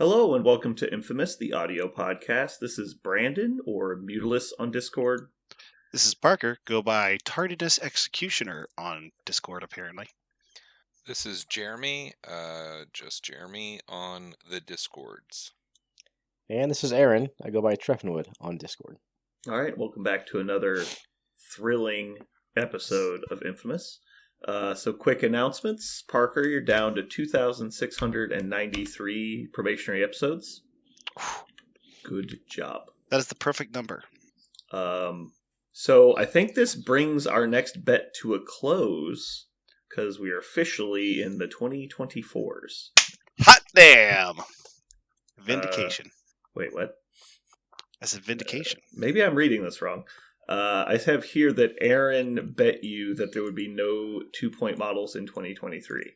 Hello and welcome to Infamous, the audio podcast. This is Brandon, or Mutilus on Discord. This is Parker, go by Tardiness Executioner on Discord, apparently. This is Jeremy, just Jeremy on the Discords. And this is Aaron, I go by Treffenwood on Discord. Alright, welcome back to another thrilling episode of Infamous. So quick announcements. Parker, you're down to 2,693 probationary episodes. Good job. That is the perfect number. So I think this brings our next bet to a close, because we are officially in the 2024s. Hot damn! Vindication. Wait, what? I said vindication. Maybe I'm reading this wrong. I have here that Aaron bet you that there would be no 2-point models in 2023.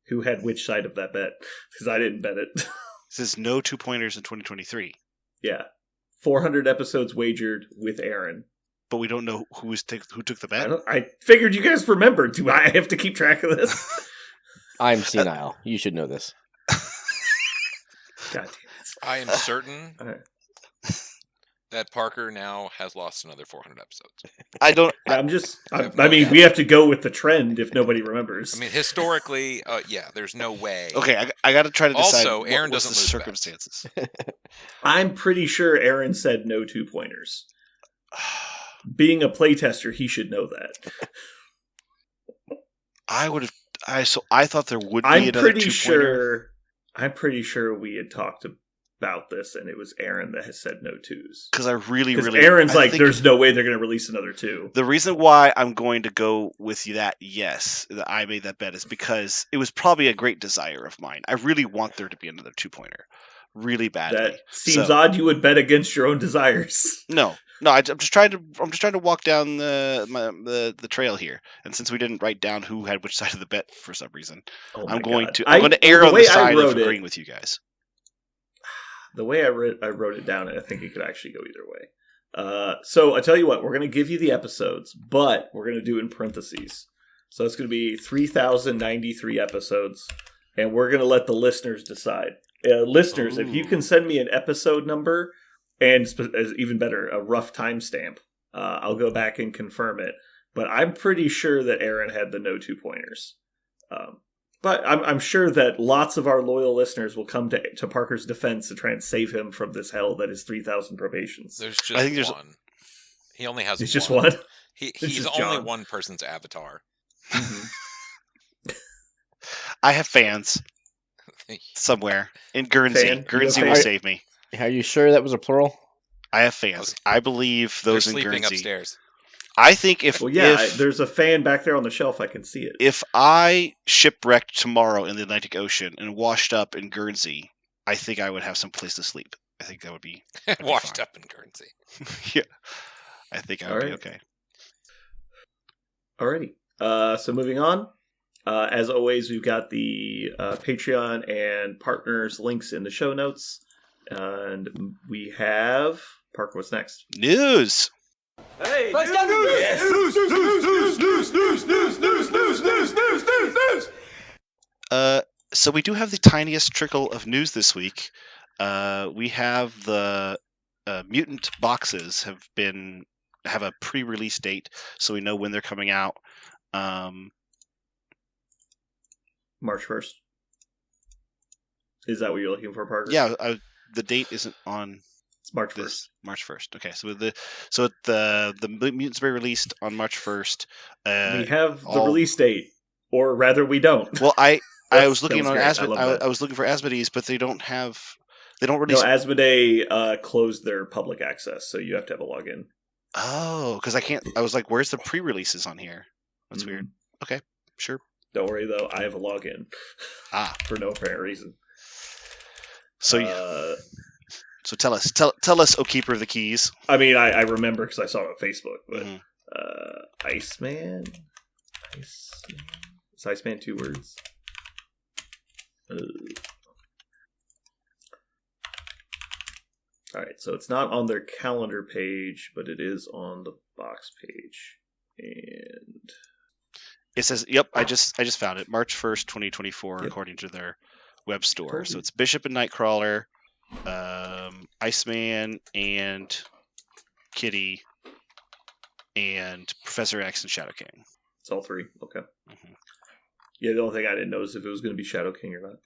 Who had which side of that bet? Because I didn't bet it. It says no 2-pointers in 2023. Yeah. 400 episodes wagered with Aaron. But we don't know who took the bet. I figured you guys remembered. Do I have to keep track of this? I'm senile. You should know this. God damn it. I am certain All right. that Parker now has lost another 400 episodes. I don't. I mean, we have to go with the trend if nobody remembers. I mean, historically, yeah, there's no way. Okay, I got to try to decide. Also, Aaron what's doesn't the lose circumstances. I'm pretty sure Aaron said no 2-pointers. Being a playtester, he should know that. I would have. I thought there would be another 2-pointer. I'm pretty sure we had talked about this, and it was Aaron that has said no 2s. Because Aaron's there's no way they're going to release another 2. The reason why I'm going to go with you that I made that bet is because it was probably a great desire of mine. I really want there to be another 2-pointer, really badly. That seems odd. You would bet against your own desires. No. I'm just trying to walk down the trail here. And since we didn't write down who had which side of the bet for some reason, I'm going to err on the side of agreeing with you guys. The way I wrote it down, I think it could actually go either way. So I tell you what, we're going to give you the episodes, but we're going to do it in parentheses. So it's going to be 3,093 episodes, and we're going to let the listeners decide. Listeners, if you can send me an episode number, and even better, a rough timestamp, I'll go back and confirm it. But I'm pretty sure that Aaron had the no 2-pointers. But I'm sure that lots of our loyal listeners will come to Parker's defense to try and save him from this hell that is 3,000 probations. There's just one. He only has one. It's just one? He's only one person's avatar. Mm-hmm. I have fans somewhere in Guernsey. Guernsey will save me. Are you sure that was a plural? I have fans. I believe those in Guernsey. They're sleeping upstairs. I think there's a fan back there on the shelf. I can see it. If I shipwrecked tomorrow in the Atlantic Ocean and washed up in Guernsey, I think I would have some place to sleep. I think that would be washed up in Guernsey. Yeah, I think I would be okay. Alrighty. So moving on. As always, we've got the Patreon and partners links in the show notes, and we have Parker. What's next? News. Hey, news! So we do have the tiniest trickle of news this week. We have the mutant boxes have a pre-release date, so we know when they're coming out. March 1st. Is that what you're looking for, Parker? Yeah, the date isn't on. It's March 1st. March 1st. Okay, so the mutants will be released on March 1st. We have the release date, or rather, we don't. Well, I was looking on I was looking for Asmodees, but they don't release. No, Asmodee closed their public access, so you have to have a login. Oh, because I can't. I was like, "Where's the pre-releases on here?" That's weird. Okay, sure. Don't worry though, I have a login. For no apparent reason. So. So tell us, O Keeper of the Keys. I mean, I remember because I saw it on Facebook, but Iceman? Is Iceman 2 words? Alright, so it's not on their calendar page, but it is on the box page. And it says, yep, I just found it. March 1st, 2024, yep. According to their web store. Told So you. it's Bishop and Nightcrawler, Iceman and Kitty, and Professor X and Shadow King. It's all three. Okay. Mhm. Yeah, the only thing I didn't know is if it was going to be Shadow King or not.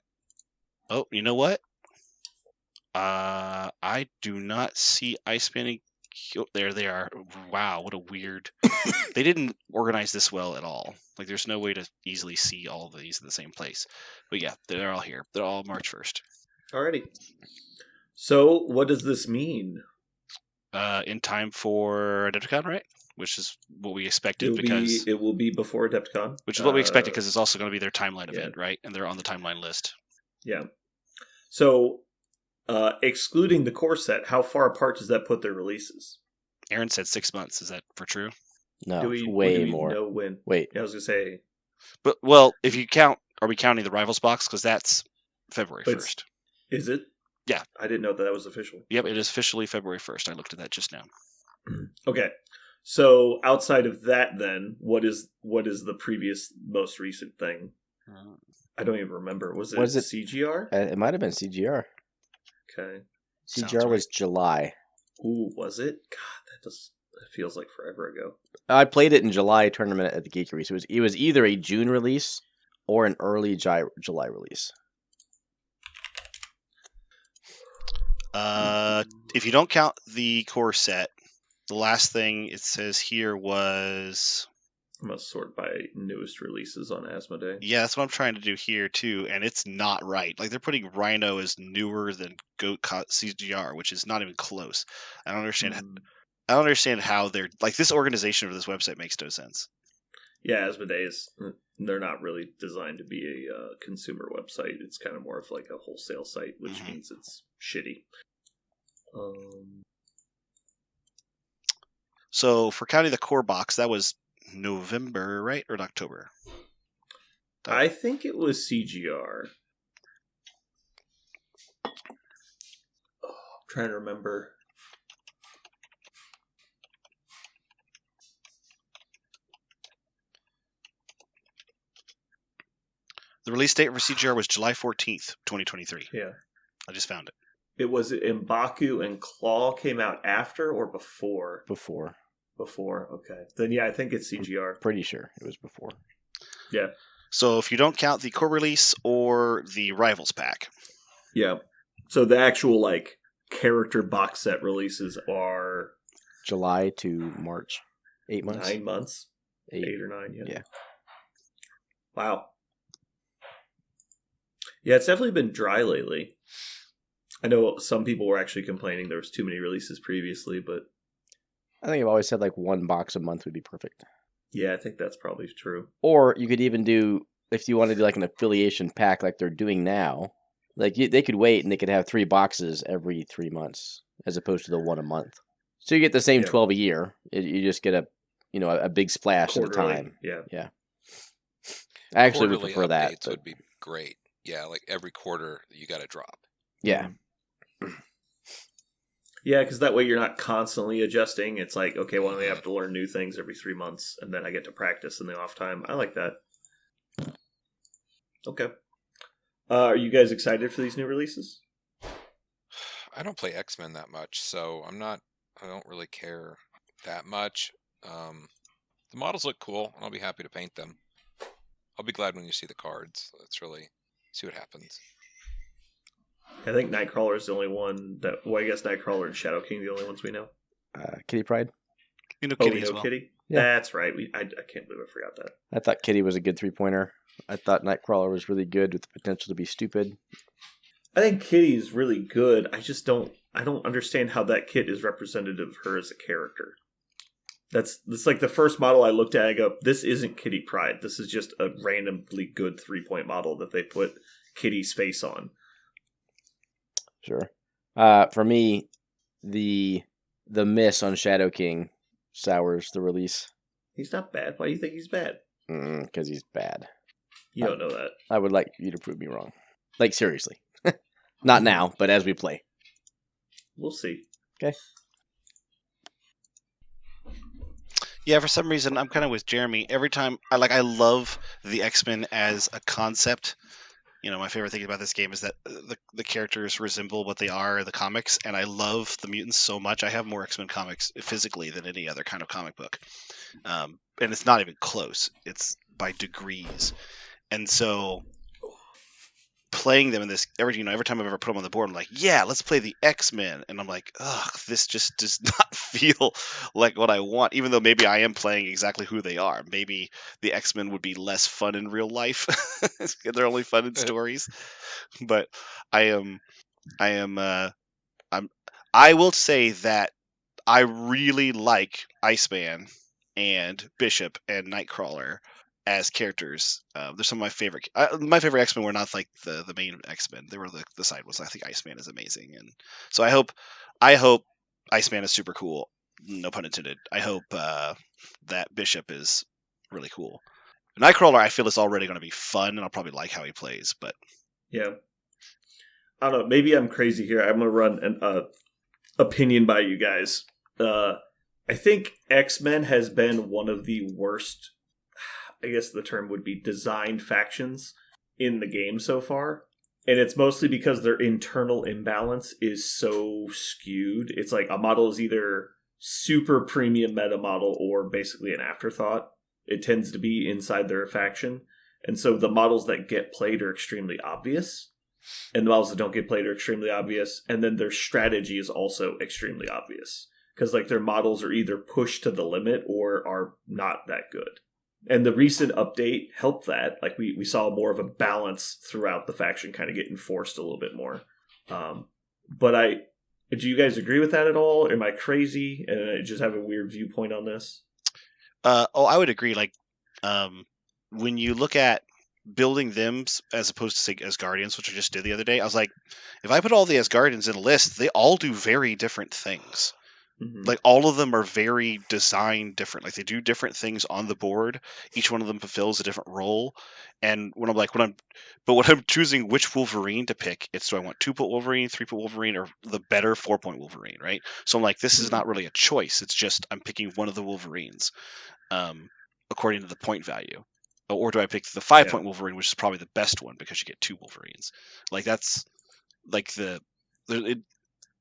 Oh, you know what? I do not see Iceman and there they are. Wow, what a weird. They didn't organize this well at all. Like, there's no way to easily see all of these in the same place. But yeah, they're all here. They're all March 1st. Alrighty. So, what does this mean? In time for Adepticon, right? Which is what we expected because It will be before Adepticon. which is what we expected because it's also going to be their timeline yeah. event, right? And they're on the timeline list. Yeah. So, excluding the core set, how far apart does that put their releases? Aaron said 6 months. Is that for true? No, it's do way we more. know when? Wait, Yeah, I was gonna say, But well, if you count, are we counting the Rivals box? Because that's February But it's- 1st. is it? Yeah. I didn't know that was official. Yep, it is officially February 1st. I looked at that just now. Okay. So outside of that, then what is the previous most recent thing? I don't even remember. Was it CGR? it might have been CGR. Okay. Sounds CGR right. was July. Ooh, was it? God, that feels like forever ago. I played it in July tournament at the Geekery, so it was either a June release or an early July release. If you don't count the core set, the last thing it says here was I must sort by newest releases on Asmodee. yeah, that's what I'm trying to do here too, and it's not right. Like they're putting Rhino as newer than Goat CGR, which is not even close. I don't understand. I don't understand how they're like this organization of this website makes no sense. Yeah, Asmodee they're not really designed to be a consumer website. It's kind of more of like a wholesale site, which means it's shitty. So for counting the core box, that was November, right, or October? I think it was CGR. I'm trying to remember. The release date for CGR was July 14th, 2023. Yeah. I just found it. It was M'Baku and Claw came out after or before? Before. Before, okay. Then yeah, I think it's CGR. Pretty sure it was before. Yeah. So if you don't count the core release or the Rivals pack. Yeah. So the actual like character box set releases are July to March. 8 months? 9 months. 8 or 9, yeah. Yeah. Wow. Yeah, it's definitely been dry lately. I know some people were actually complaining there was too many releases previously, but I think I've always said like one box a month would be perfect. yeah, I think that's probably true. Or you could even do, if you want to do like an affiliation pack like they're doing now, like they could wait and they could have 3 boxes every 3 months as opposed to the one a month. So you get the same 12 a year. You just get a big splash Quarterly, at a time. Yeah. I actually would Quarterly prefer that. updates But would be great. Yeah, like every quarter you got to drop. yeah. Yeah, because that way you're not constantly adjusting. It's like, okay, well, I have to learn new things every 3 months, and then I get to practice in the off time. I like that. Okay. Are you guys excited for these new releases? I don't play X-Men that much, so I don't really care that much. The models look cool, and I'll be happy to paint them. I'll be glad when you see the cards. Let's really see what happens. I think Nightcrawler is the only one that... Well, I guess Nightcrawler and Shadow King are the only ones we know. Kitty Pride. You know, Oh, Kitty we as know well. Kitty? Yeah. That's right. I can't believe I forgot that. I thought Kitty was a good 3-pointer. I thought Nightcrawler was really good with the potential to be stupid. I think Kitty is really good. I don't understand how that kit is representative of her as a character. That's like the first model I looked at. I go, this isn't Kitty Pryde. This is just a randomly good 3-point model that they put Kitty's face on. Sure. For me, the miss on Shadow King sours the release. He's not bad. Why do you think he's bad? Because he's bad. You don't know that. I would like you to prove me wrong. Like, seriously. Not now, but as we play. We'll see. Okay. Yeah, for some reason I'm kind of with Jeremy. Every time I love the X-Men as a concept. my favorite thing about this game is that the characters resemble what they are in the comics, and I love the mutants so much. I have more X-Men comics physically than any other kind of comic book, and it's not even close. It's by degrees, and so playing them in this every time I've ever put them on the board, I'm like, yeah, let's play the X-Men, and I'm like, ugh, this just does not feel like what I want. Even though maybe I am playing exactly who they are. Maybe the X-Men would be less fun in real life. They're only fun in stories. But I I will say that I really like Iceman and Bishop and Nightcrawler as characters. They're some of my favorite. My favorite X Men were not like the main X Men. They were the side ones. I think Iceman is amazing, and so I hope Iceman is super cool. No pun intended. I hope that Bishop is really cool. Nightcrawler, I feel, is already going to be fun, and I'll probably like how he plays. But Yeah. I don't know. Maybe I'm crazy here. I'm gonna run an opinion by you guys. I think X-Men has been one of the worst, I guess the term would be, designed factions in the game so far. And it's mostly because their internal imbalance is so skewed. It's like a model is either super premium meta model or basically an afterthought. It tends to be inside their faction. And so the models that get played are extremely obvious. And the models that don't get played are extremely obvious. And then their strategy is also extremely obvious. Because like their models are either pushed to the limit or are not that good. And the recent update helped that. Like we saw more of a balance throughout the faction kind of get enforced a little bit more. But do you guys agree with that at all? Am I crazy? And I just have a weird viewpoint on this? I would agree. Like, when you look at building them as opposed to, say, as Guardians, which I just did the other day, I was like, if I put all the as Guardians in a list, they all do very different things. Mm-hmm. Like, all of them are very designed different. Like, they do different things on the board. Each one of them fulfills a different role. And when I'm choosing which Wolverine to pick, it's, do I want 2-point Wolverine, 3-point Wolverine, or the better 4-point Wolverine, right? So I'm like, this is not really a choice. It's just I'm picking one of the Wolverines, according to the point value. Or do I pick the 5-point Wolverine, which is probably the best one because you get 2 Wolverines? Like, that's like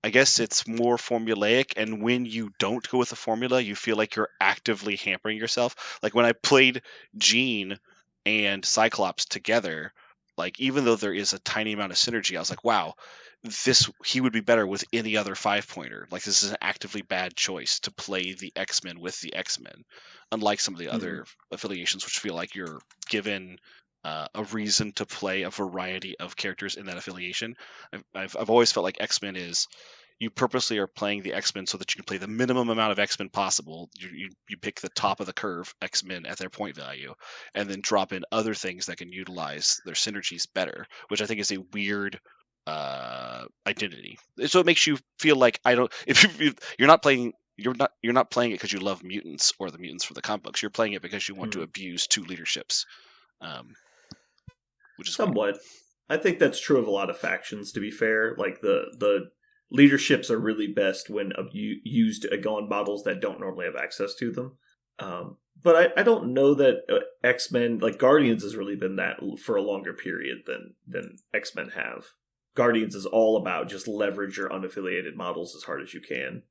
I guess it's more formulaic, and when you don't go with the formula, you feel like you're actively hampering yourself. Like when I played Jean and Cyclops together, like even though there is a tiny amount of synergy, I was like, wow, he would be better with any other 5-pointer. Like this is an actively bad choice to play the X-Men with the X-Men, unlike some of the other affiliations, which feel like you're given a reason to play a variety of characters in that affiliation. I've always felt like X-Men is, you purposely are playing the X-Men so that you can play the minimum amount of X-Men possible. You pick the top of the curve X-Men at their point value, and then drop in other things that can utilize their synergies better, which I think is a weird identity. So it makes you feel like you're not playing it because you love mutants or the mutants from the comic books. You're playing it because you want to abuse 2 leaderships. Which is somewhat weird. I think that's true of a lot of factions, to be fair. Like the leaderships are really best when used on models that don't normally have access to them. But I don't know that X-Men, like Guardians, has really been that for a longer period than X-Men have. Guardians is all about just leverage your unaffiliated models as hard as you can.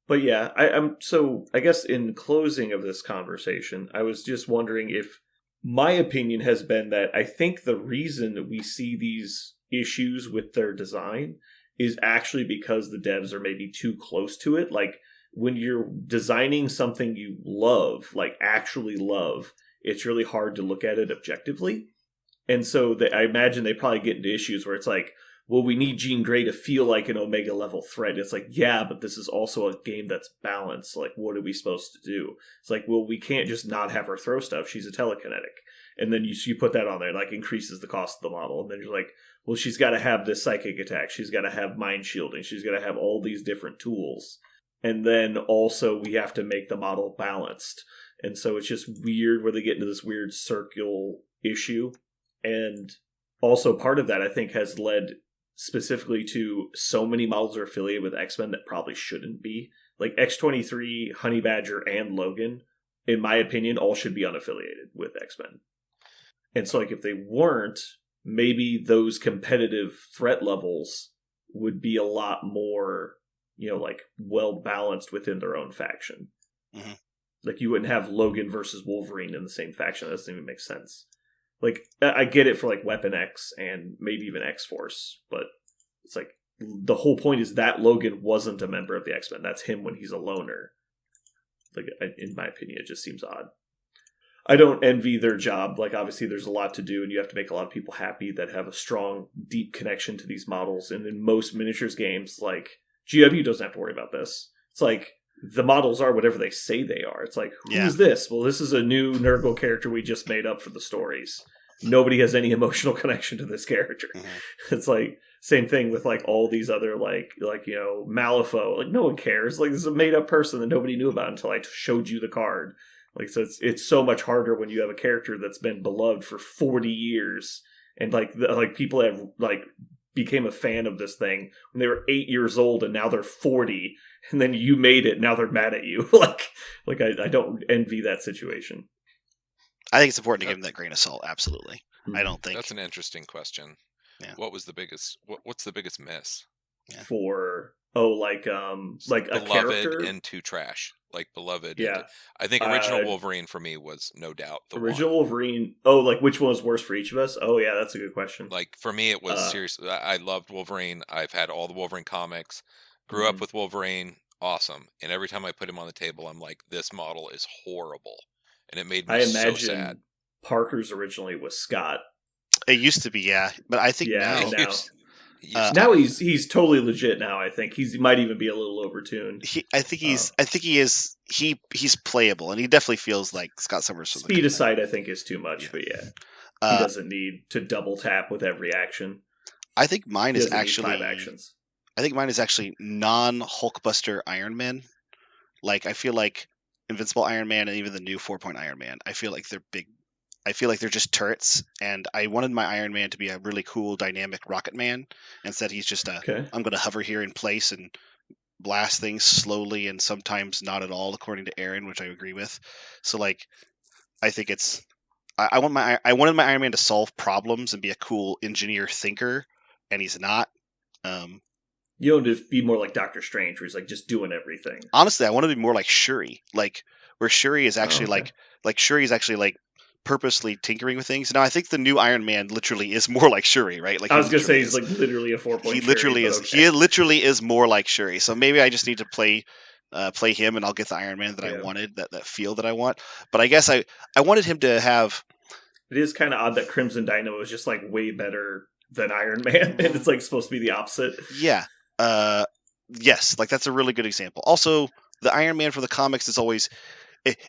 But yeah, I guess in closing of this conversation, I was just wondering if my opinion has been that I think the reason that we see these issues with their design is actually because the devs are maybe too close to it. Like when you're designing something you love, like actually love, it's really hard to look at it objectively. And so I imagine they probably get into issues where it's like, well, we need Jean Grey to feel like an Omega level threat. It's like, yeah, but this is also a game that's balanced. Like, what are we supposed to do? It's like, well, we can't just not have her throw stuff. She's a telekinetic. And then you put that on there, like increases the cost of the model. And then you're like, well, she's got to have this psychic attack. She's got to have mind shielding. She's got to have all these different tools. And then also we have to make the model balanced. And so it's just weird where they get into this weird circular issue. And also part of that, I think, has led specifically to so many models are affiliated with X-Men that probably shouldn't be. Like X-23, Honey Badger, and Logan, in my opinion, all should be unaffiliated with X-Men. And so like if they weren't, maybe those competitive threat levels would be a lot more, like well balanced within their own faction. Mhm. Like you wouldn't have Logan versus Wolverine in the same faction. That doesn't even make sense. Like I get it for like Weapon X and maybe even X-Force, but it's like the whole point is that Logan wasn't a member of the X-Men. That's him when he's a loner. Like in my opinion, it just seems odd. I don't envy their job. Like, obviously, there's a lot to do, and you have to make a lot of people happy that have a strong, deep connection to these models. And in most miniatures games, like, GW doesn't have to worry about this. It's like, the models are whatever they say they are. It's like, who's this? Well, this is a new Nurgle character we just made up for the stories. Nobody has any emotional connection to this character. Mm-hmm. It's like, same thing with, like, all these other, like Malifaux. Like, no one cares. Like, this is a made-up person that nobody knew about until I showed you the card. Like, so it's so much harder when you have a character that's been beloved for 40 years, and like people have like became a fan of this thing when they were 8 years old, and now they're 40, and then you made it, now they're mad at you. like I don't envy that situation. I think it's important to give them that grain of salt. Absolutely, I don't think that's an interesting question. Yeah. What's the biggest miss for like a character into trash? Like beloved. Yeah. I think original Wolverine for me was no doubt the original one. Wolverine. Oh, like which one was worse for each of us? Oh yeah, that's a good question. Like for me, it was seriously. I loved Wolverine. I've had all the Wolverine comics. Grew up with Wolverine. Awesome. And every time I put him on the table, I'm like, this model is horrible, and it made me so sad. Parker's originally was Scott. It used to be, yeah, but I think now he's totally legit. Now I think he might even be a little overtuned. I think he is. He's playable, and he definitely feels like Scott Summers. Speed aside, I think is too much, but he doesn't need to double tap with every action. I think mine is actually 5 actions. I think mine is actually non-Hulkbuster Iron Man. Like I feel like Invincible Iron Man and even the new 4-point Iron Man. I feel like they're big. I feel like they're just turrets, and I wanted my Iron Man to be a really cool, dynamic Rocket Man. Instead, he's just I'm going to hover here in place and blast things slowly and sometimes not at all, according to Aaron, which I agree with. So, like, I think it's I wanted my Iron Man to solve problems and be a cool engineer thinker, and he's not. You want to be more like Doctor Strange, where he's like just doing everything. Honestly, I want to be more like Shuri, like where Shuri is actually like Shuri is actually like purposely tinkering with things. Now, I think the new Iron Man literally is more like Shuri, right? Like I was gonna say he's like literally a 4-point. He literally is. Okay. He literally is more like Shuri. So maybe I just need to play him, and I'll get the Iron Man that I wanted, that feel that I want. But I guess I wanted him to have. It is kind of odd that Crimson Dino is just like way better than Iron Man, and it's like supposed to be the opposite. Yeah. Yes. Like that's a really good example. Also, the Iron Man for the comics is always.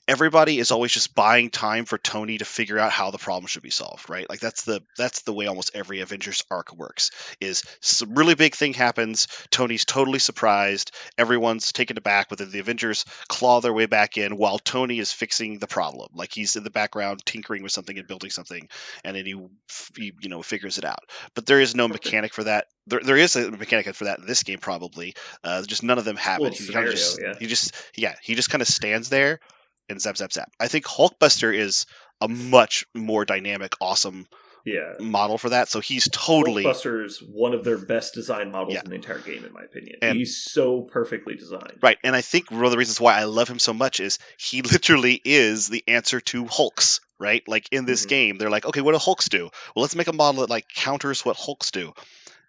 Everybody is always just buying time for Tony to figure out how the problem should be solved, right? Like that's the way almost every Avengers arc works. Is some really big thing happens, Tony's totally surprised, everyone's taken aback, but then the Avengers claw their way back in while Tony is fixing the problem. Like he's in the background tinkering with something and building something, and then he figures it out. But there is no mechanic for that. There is a mechanic for that in this game probably. Just none of them have it. He just kind of stands there. And zap, zap, zap. I think Hulkbuster is a much more dynamic, awesome model for that. So he's totally... Hulkbuster is one of their best designed models in the entire game, in my opinion. And he's so perfectly designed. Right, and I think one of the reasons why I love him so much is he literally is the answer to Hulks, right? Like in this game, they're like, okay, what do Hulks do? Well, let's make a model that like counters what Hulks do.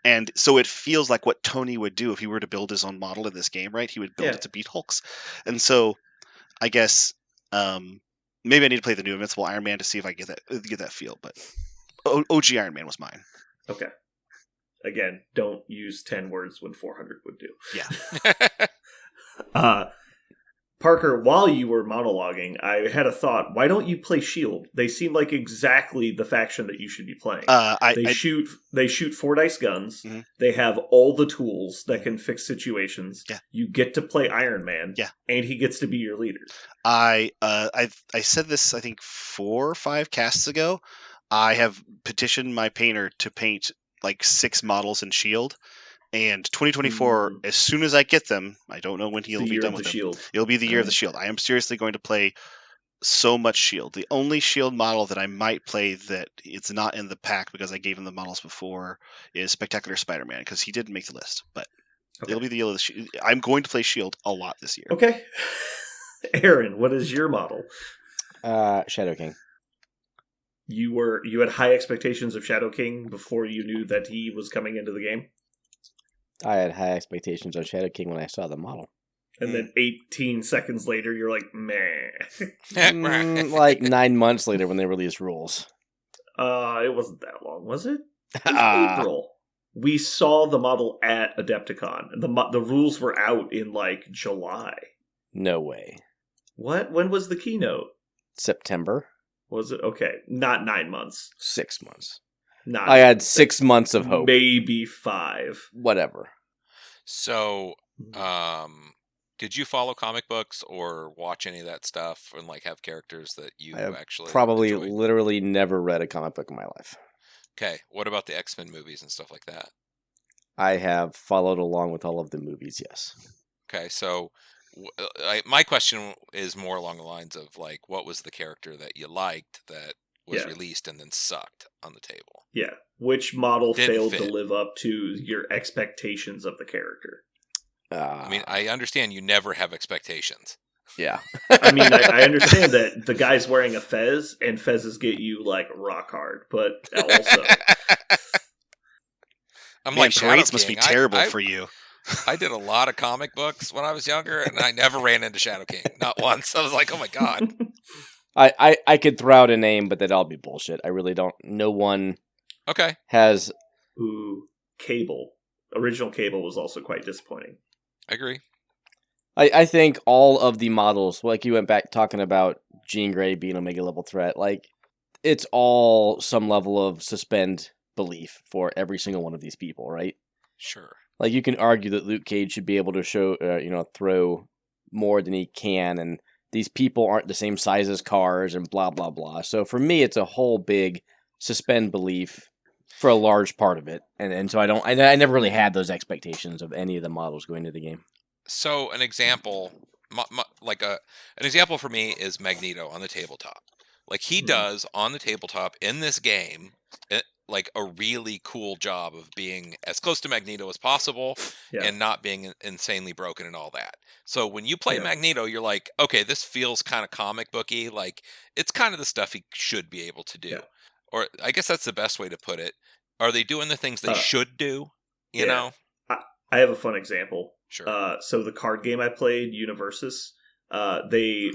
And so it feels like what Tony would do if he were to build his own model in this game, right? He would build it to beat Hulks. And so I guess... maybe I need to play the new Invincible Iron Man to see if I get that feel, but OG Iron Man was mine. Okay. Again, don't use 10 words when 400 would do. Yeah. Parker, while you were monologuing, I had a thought. Why don't you play S.H.I.E.L.D.? They seem like exactly the faction that you should be playing. They shoot 4-dice guns. Mm-hmm. They have all the tools that can fix situations. Yeah. You get to play Iron Man. Yeah. And he gets to be your leader. I said this, I think, 4 or 5 casts ago. I have petitioned my painter to paint like 6 models in S.H.I.E.L.D. And 2024, as soon as I get them, I don't know when he'll be done with them. It'll be the year of the S.H.I.E.L.D. I am seriously going to play so much Shield. The only Shield model that I might play that it's not in the pack because I gave him the models before is Spectacular Spider-Man because he didn't make the list. But it'll be the year of the Shield. I'm going to play Shield a lot this year. Okay. Aaron, what is your model? Shadow King. You had high expectations of Shadow King before you knew that he was coming into the game? I had high expectations on Shadow King when I saw the model. And then 18 seconds later, you're like, meh. Like 9 months later when they released rules. It wasn't that long, was it? It was April. We saw the model at Adepticon. The rules were out in, like, July. No way. What? When was the keynote? September. Was it? Okay, not 9 months. 6 months. Not I had 6 months of hope. Maybe 5. Whatever. So, did you follow comic books or watch any of that stuff and like have characters that you I have actually probably enjoyed? literally never read a comic book in my life. Okay, what about the X-Men movies and stuff like that? I have followed along with all of the movies, yes. Okay, so my question is more along the lines of like, what was the character that you liked that was released and then sucked on the table? Yeah. Which model failed fit. to live up to your expectations of the character? I mean, I understand you never have expectations. Yeah. I mean, I understand that the guy's wearing a fez, and fezzes get you, like, rock hard, but also... I'm Man, like, Shadow parades must be King. terrible for you. I did a lot of comic books when I was younger, and I never ran into Shadow King. Not once. I was like, oh my god. I could throw out a name, but that'd all be bullshit. I really don't. No one has... Ooh, Cable. Original Cable was also quite disappointing. I agree. I think all of the models, like you went back talking about Jean Grey being Omega level threat, like, it's all some level of suspend belief for every single one of these people, right? Sure. Like, you can argue that Luke Cage should be able to throw more than he can, and these people aren't the same size as cars, and blah, blah, blah. So for me, it's a whole big suspend belief for a large part of it. And so I never really had those expectations of any of the models going into the game. So an example, an example for me is Magneto on the tabletop. Like, he does on the tabletop in this game, like, a really cool job of being as close to Magneto as possible and not being insanely broken and all that. So when you play Magneto, you're like, okay, this feels kind of comic booky. Like, it's kind of the stuff he should be able to do. Yeah. Or I guess that's the best way to put it. Are they doing the things they should do? You know? I have a fun example. Sure. So the card game I played, Universus, they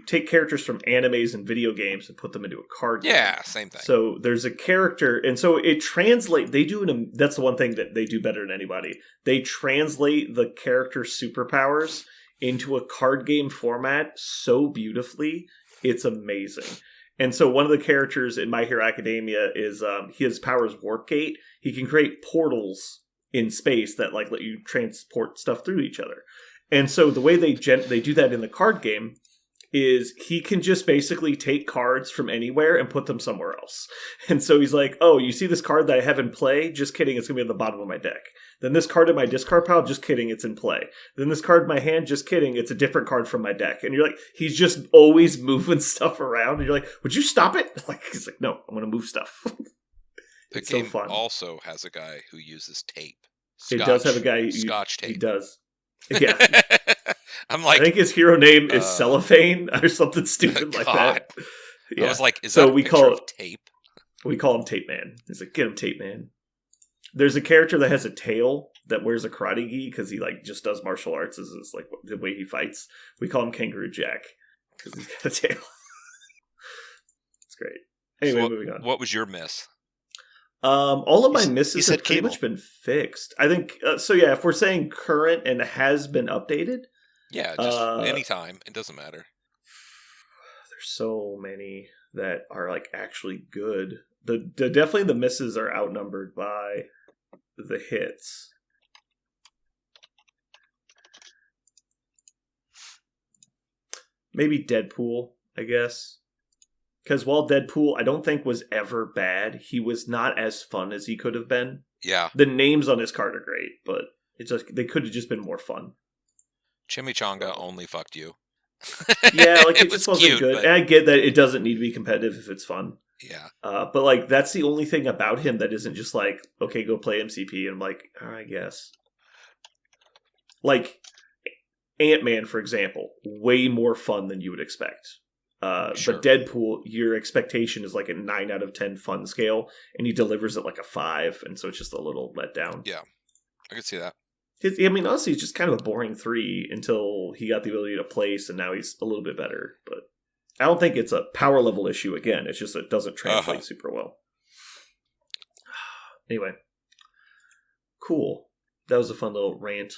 take characters from animes and video games and put them into a card game. Yeah, same thing. So there's a character, and so it translate. That's the one thing that they do better than anybody. They translate the character superpowers into a card game format so beautifully. It's amazing. And so one of the characters in My Hero Academia is his power is Warp Gate. He can create portals in space that like let you transport stuff through each other. And so the way they do that in the card game is he can just basically take cards from anywhere and put them somewhere else. And so he's like, oh, you see this card that I have in play? Just kidding, it's going to be at the bottom of my deck. Then this card in my discard pile? Just kidding, it's in play. Then this card in my hand? Just kidding, it's a different card from my deck. And you're like, he's just always moving stuff around. And you're like, would you stop it? Like, he's like, no, I'm going to move stuff. The it's game so fun. Also has a guy who uses tape. It does have a guy Scotch tape. He does. Yeah. I'm like, I think his hero name is Cellophane or something stupid like that. Yeah. I was like, is so that we call it tape? We call him Tape Man. He's like, get him, Tape Man. There's a character that has a tail that wears a karate gi because he like just does martial arts. This is like the way he fights. We call him Kangaroo Jack because he's got a tail. It's great. Anyway, so moving on. What was your miss? All of my misses have pretty Cable. much been fixed. I think so. Yeah, if we're saying current and has been updated, yeah, just anytime. It doesn't matter. There's so many that are like actually good. The definitely the misses are outnumbered by the hits. Maybe Deadpool, I guess. Because while Deadpool, I don't think was ever bad, he was not as fun as he could have been. Yeah. The names on his card are great, but it's just they could have just been more fun. Chimichanga only fucked you. Yeah, like it was just wasn't cute, good. but- And I get that it doesn't need to be competitive if it's fun. Yeah. But like that's the only thing about him that isn't just like, okay, go play MCP, and I'm like, I guess. Like Ant-Man, for example, way more fun than you would expect. Sure. But Deadpool, your expectation is like a 9 out of 10 fun scale, and he delivers it like a 5, and so it's just a little letdown. Yeah. I could see that. I mean, honestly, he's just kind of a boring 3 until he got the ability to place, and now he's a little bit better. But I don't think it's a power level issue again. It's just it doesn't translate super well. Anyway. Cool. That was a fun little rant.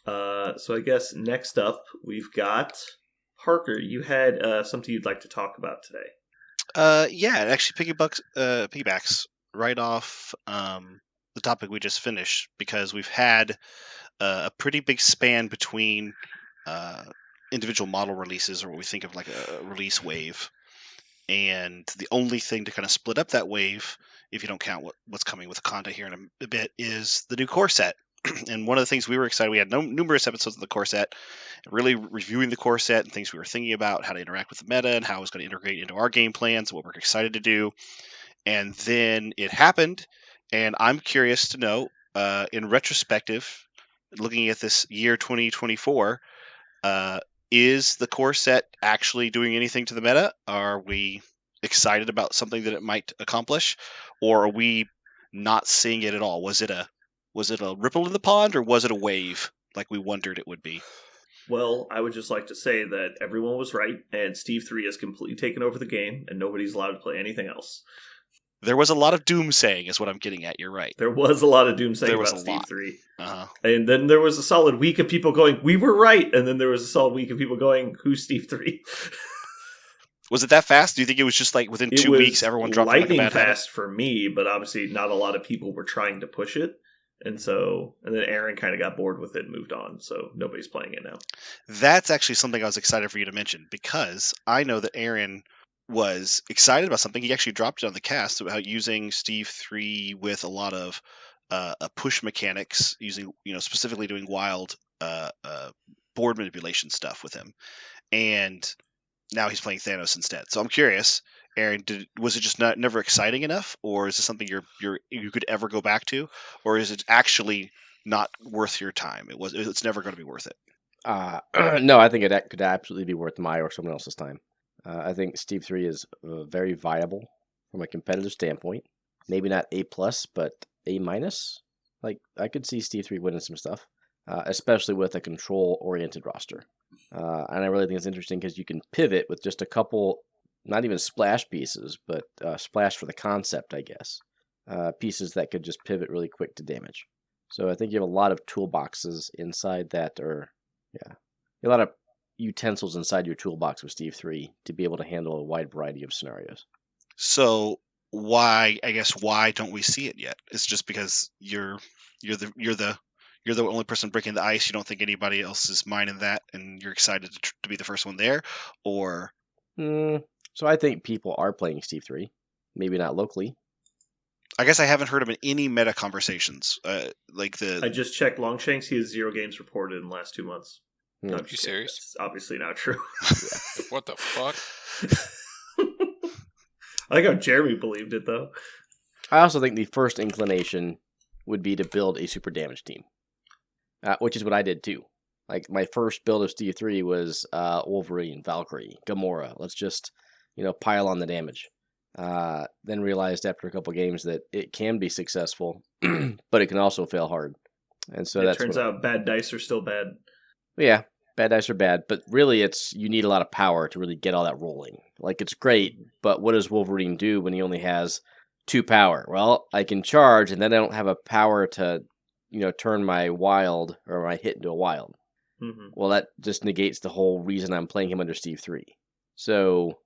So I guess next up, we've got Parker. You had something you'd like to talk about today. Yeah, it actually piggybacks right off the topic we just finished, because we've had a pretty big span between individual model releases, or what we think of like a release wave. And the only thing to kind of split up that wave, if you don't count what's coming with content here in a bit, is the new core set. And one of the things we were excited, we had numerous episodes of the core set, really reviewing the core set and things we were thinking about, how to interact with the meta and how it was going to integrate into our game plans, what we're excited to do. And then it happened, and I'm curious to know, in retrospective, looking at this year 2024, is the core set actually doing anything to the meta? Are we excited about something that it might accomplish, or are we not seeing it at all? Was it a ripple in the pond, or was it a wave like we wondered it would be? Well, I would just like to say that everyone was right, and Steve 3 has completely taken over the game, and nobody's allowed to play anything else. There was a lot of doomsaying, is what I'm getting at. You're right. There was a lot of doomsaying There was about a Steve lot. 3. Uh-huh. And then there was a solid week of people going, we were right. And then there was a solid week of people going, who's Steve 3? Was it that fast? Do you think it was just like within 2 weeks everyone dropped like a lightning bad habit? fast for me, but obviously not a lot of people were trying to push it. And then Aaron kind of got bored with it and moved on. So nobody's playing it now. That's actually something I was excited for you to mention, because I know that Aaron was excited about something. He actually dropped it on the cast about using Steve 3 with a lot of push mechanics, using, specifically doing wild board manipulation stuff with him. And now he's playing Thanos instead. So I'm curious, Aaron, was it just never exciting enough, or is this something you could ever go back to, or is it actually not worth your time? It's never going to be worth it. No, I think it could absolutely be worth my or someone else's time. I think Steve 3 is very viable from a competitive standpoint. Maybe not A+, but A-. Like, I could see Steve 3 winning some stuff, especially with a control-oriented roster. And I really think it's interesting because you can pivot with just a couple, not even splash pieces, but splash for the concept, I guess. Pieces that could just pivot really quick to damage. So I think you have a lot of toolboxes inside that, a lot of utensils inside your toolbox with Steve 3 to be able to handle a wide variety of scenarios. So why don't we see it yet? It's just because you're the only person breaking the ice. You don't think anybody else is mining that, and you're excited to be the first one there, or? So I think people are playing Steve 3, maybe not locally. I guess I haven't heard him in any meta conversations. I just checked Longshanks. He has 0 games reported in the last 2 months. No, Are you serious? It's obviously not true. What the fuck? I like how Jeremy believed it, though. I also think the first inclination would be to build a super damage team, which is what I did too. Like, my first build of Steve 3 was Wolverine, Valkyrie, Gamora. Let's just, pile on the damage. Then realized after a couple games that it can be successful, but it can also fail hard. And so it turns out bad dice are still bad. Yeah, bad dice are bad, but really you need a lot of power to really get all that rolling. Like, it's great, but what does Wolverine do when he only has 2 power? Well, I can charge, and then I don't have a power to, turn my wild or my hit into a wild. Mm-hmm. Well, that just negates the whole reason I'm playing him under Steve 3. So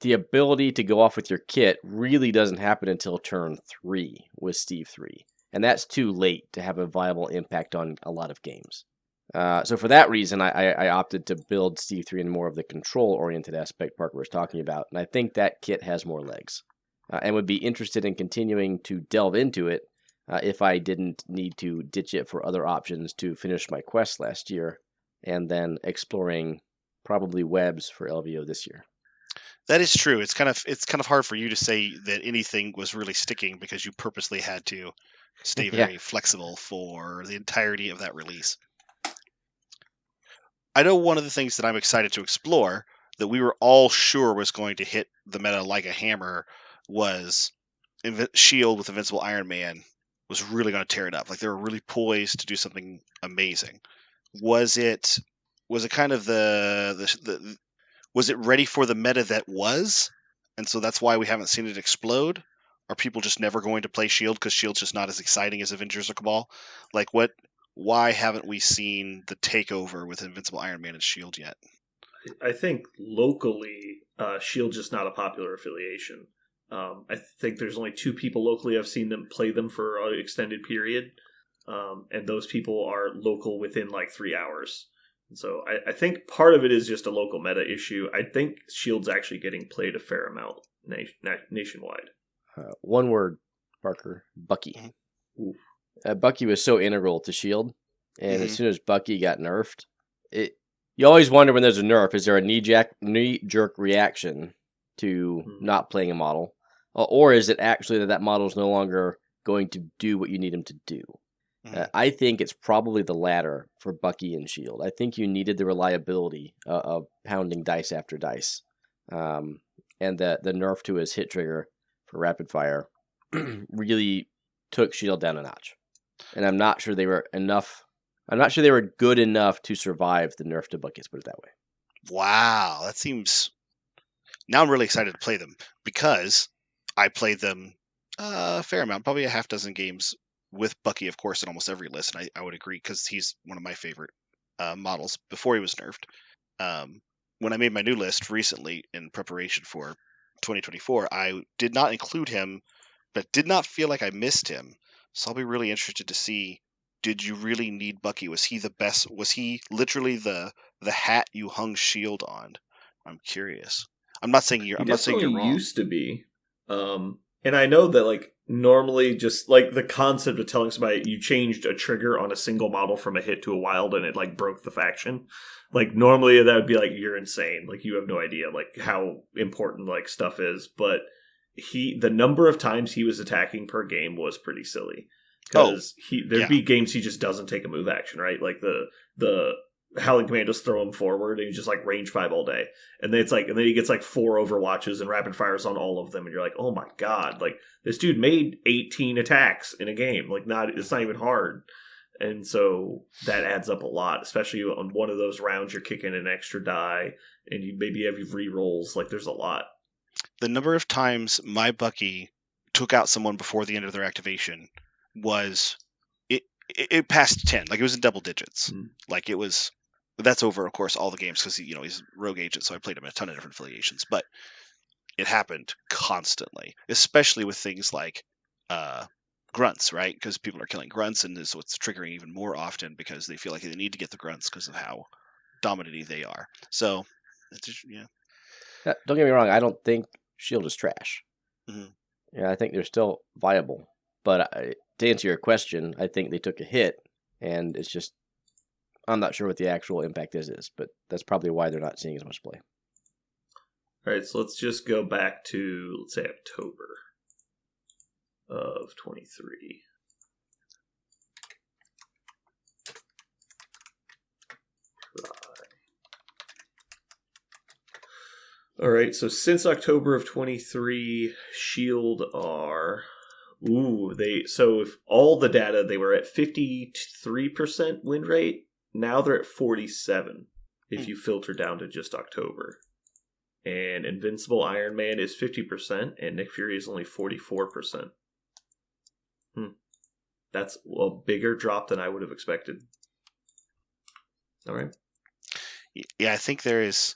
the ability to go off with your kit really doesn't happen until turn 3 with Steve 3. And that's too late to have a viable impact on a lot of games. So for that reason, I opted to build Steve 3 in more of the control-oriented aspect Parker was talking about. And I think that kit has more legs. And would be interested in continuing to delve into it if I didn't need to ditch it for other options to finish my quest last year, and then exploring probably webs for LVO this year. That is true. It's kind of hard for you to say that anything was really sticking because you purposely had to stay Yeah. very flexible for the entirety of that release. I know one of the things that I'm excited to explore that we were all sure was going to hit the meta like a hammer was Shield with Invincible Iron Man was really going to tear it up. Like they were really poised to do something amazing. Was it kind of the was it ready for the meta that was? And so that's why we haven't seen it explode? Are people just never going to play Shield because Shield's just not as exciting as Avengers or Cabal? Like why haven't we seen the takeover with Invincible Iron Man and Shield yet? I think locally, Shield's just not a popular affiliation. I think there's only 2 people locally I've seen them play them for an extended period, and those people are local within like 3 hours. And so I think part of it is just a local meta issue. I think Shield's actually getting played a fair amount nationwide. One word, Parker, Bucky. Bucky was so integral to Shield, and as soon as Bucky got nerfed, you always wonder when there's a nerf, is there a knee-jerk reaction to not playing a model? Or is it actually that model is no longer going to do what you need him to do? I think it's probably the latter for Bucky and Shield. I think you needed the reliability of pounding dice after dice. And the nerf to his hit trigger for rapid fire really took Shield down a notch. And I'm not sure they were good enough to survive the nerf to Bucky, let's put it that way. Wow, that seems... Now I'm really excited to play them because I played them a fair amount, probably a half dozen games with Bucky, of course, in almost every list. And I would agree because he's one of my favorite models before he was nerfed. When I made my new list recently in preparation for 2024, I did not include him, but did not feel like I missed him. So I'll be really interested to see, did you really need Bucky? Was he the best? Was he literally the hat you hung Shield on? I'm curious. I'm not saying you're wrong. Used to be. And I know that like normally just like the concept of telling somebody you changed a trigger on a single model from a hit to a wild and it like broke the faction. Like normally that would be like, you're insane. Like you have no idea like how important like stuff is. But the number of times he was attacking per game was pretty silly. Because there'd be games he just doesn't take a move action, right? Like the Howling Commandos throw him forward and he's just like range 5 all day. And then and then he gets like 4 overwatches and rapid fires on all of them. And you're like, oh my God, like this dude made 18 attacks in a game. Like it's not even hard. And so that adds up a lot, especially on one of those rounds you're kicking an extra die and you maybe have re-rolls. Like there's a lot. The number of times my Bucky took out someone before the end of their activation was it passed 10. Like it was in double digits. Like it was. That's over, of course, all the games because he's a rogue agent, so I played him in a ton of different affiliations. But it happened constantly, especially with things like grunts, right? Because people are killing grunts, and so it's triggering even more often because they feel like they need to get the grunts because of how dominant they are. So, Don't get me wrong. I don't think Shield is trash. Yeah, I think they're still viable. But to answer your question, I think they took a hit, and it's just I'm not sure what the actual impact is, but that's probably why they're not seeing as much play. All right, so let's just go back to, let's say, October of 23. All right, so since October of 23, Shield are... so if all the data, they were at 53% win rate. Now they're at 47 if you filter down to just October. And Invincible Iron Man is 50% and Nick Fury is only 44%. That's a bigger drop than I would have expected. All right. Yeah, I think there is...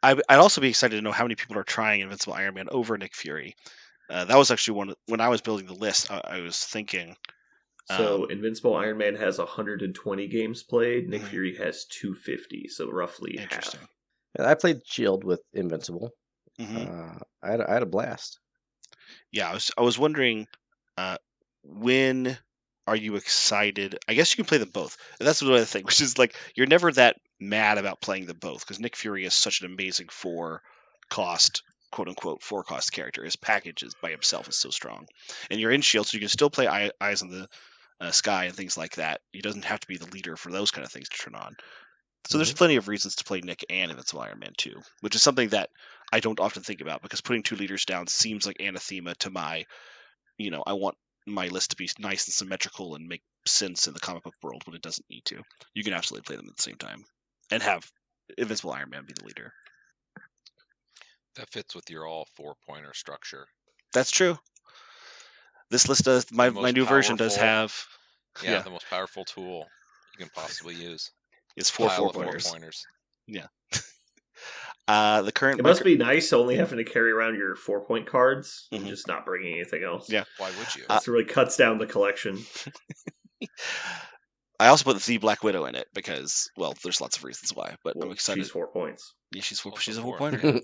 I'd also be excited to know how many people are trying Invincible Iron Man over Nick Fury. That was actually when I was building the list, I was thinking... So Invincible Iron Man has 120 games played. Nick Fury has 250, so roughly half. I played Shield with Invincible. I had a blast. Yeah, I was wondering, when are you excited? I guess you can play them both. That's the other thing, which is like you're never that mad about playing them both because Nick Fury is such an amazing quote unquote 4-cost character. His package by himself is so strong, and you're in Shield, so you can still play Eyes on the Sky and things like that. He doesn't have to be the leader for those kind of things to turn on. So there's plenty of reasons to play Nick and Invincible Iron Man 2, which is something that I don't often think about because putting 2 leaders down seems like anathema to my, I want my list to be nice and symmetrical and make sense in the comic book world when it doesn't need to. You can absolutely play them at the same time and have Invincible Iron Man be the leader. That fits with your all 4-pointer structure. That's true. This list does, my new version does have... Yeah, the most powerful tool you can possibly use. It's 4 4-pointers. 4-pointers. Yeah. The current. It must be nice only having to carry around your 4-point cards and Mhm. just not bringing anything else. Yeah. Why would you? This really cuts down the collection. I also put the Black Widow in it because, well, there's lots of reasons why, but Well, I'm excited. she's 4 points. Yeah, she's Also a 4. 4-pointer.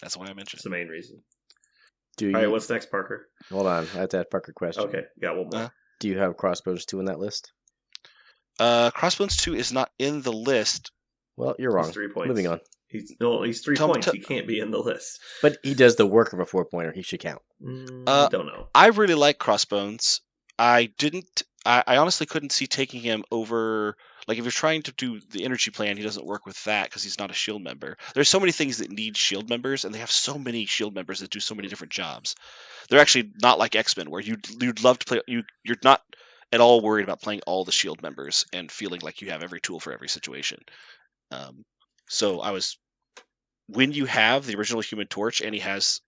That's why I mentioned. That's the main reason. Do you, All right, what's next, Parker? hold on, I have to ask Parker a question. Okay, got one more. Do you have Crossbows 2 in that list? Crossbones 2 is not in the list. Well, you're wrong. He's 3 points. Moving on. He's 3 Tell me- points. He can't be in the list. But he does the work of a 4-pointer. He should count. Don't know. I really like Crossbones. I honestly couldn't see taking him over. Like, if you're trying to do the energy plan, he doesn't work with that because he's not a Shield member. There's so many things that need Shield members, and they have so many Shield members that do so many different jobs. They're actually not like X-Men, where you'd love to play. You're not at all worried about playing all the Shield members and feeling like you have every tool for every situation. So when you have the original Human Torch and he has,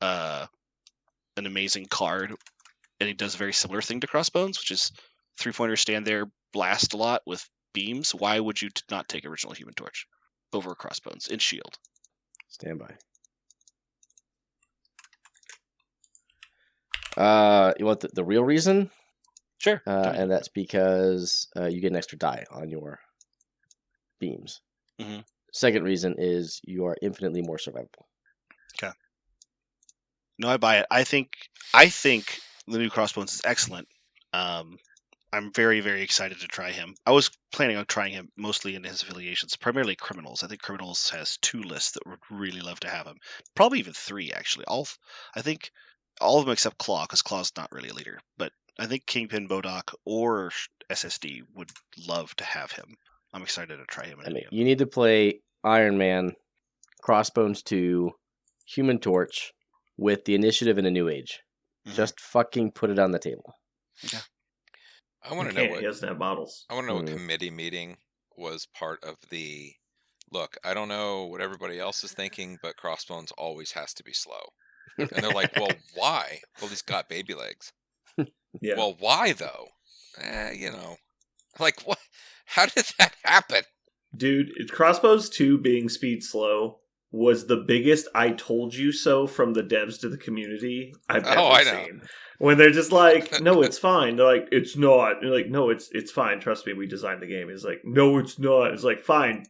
an amazing card, and he does a very similar thing to Crossbones, which is 3-pointers stand there, blast a lot with beams. Why would you not take original Human Torch over Crossbones in Shield? Stand by. You want the real reason? Sure. And that's because you get an extra die on your beams. Mhm. Second reason is you are infinitely more survivable. No, I buy it. I think the new Crossbones is excellent. I'm very, very excited to try him. I was planning on trying him mostly in his affiliations, primarily Criminals. I think Criminals has 2 lists that would really love to have him. Probably even 3, actually. I think all of them except Claw, because Claw's not really a leader. But I think Kingpin, Bodok, or SSD would love to have him. I'm excited to try him in any of them. You need to play Iron Man, Crossbones 2, Human Torch with the Initiative and a New Age. Mhm. Just fucking put it on the table. I want He to know can't. He what doesn't have models. I want to know what Mm. committee meeting was part of the. Look, I don't know what everybody else is thinking, but Crossbones always has to be slow. And they're like, well, why? Well, he's got baby legs. Yeah. Well, why though? Like what? How did that happen? Dude, Crossbows 2 being speed slow was the biggest I told you so from the devs to the community I've ever I know. seen. When they're just like, no, it's fine. They're like, it's not. They're like, no, it's fine. Trust me, we designed the game. It's like, no, it's not. It's like, fine.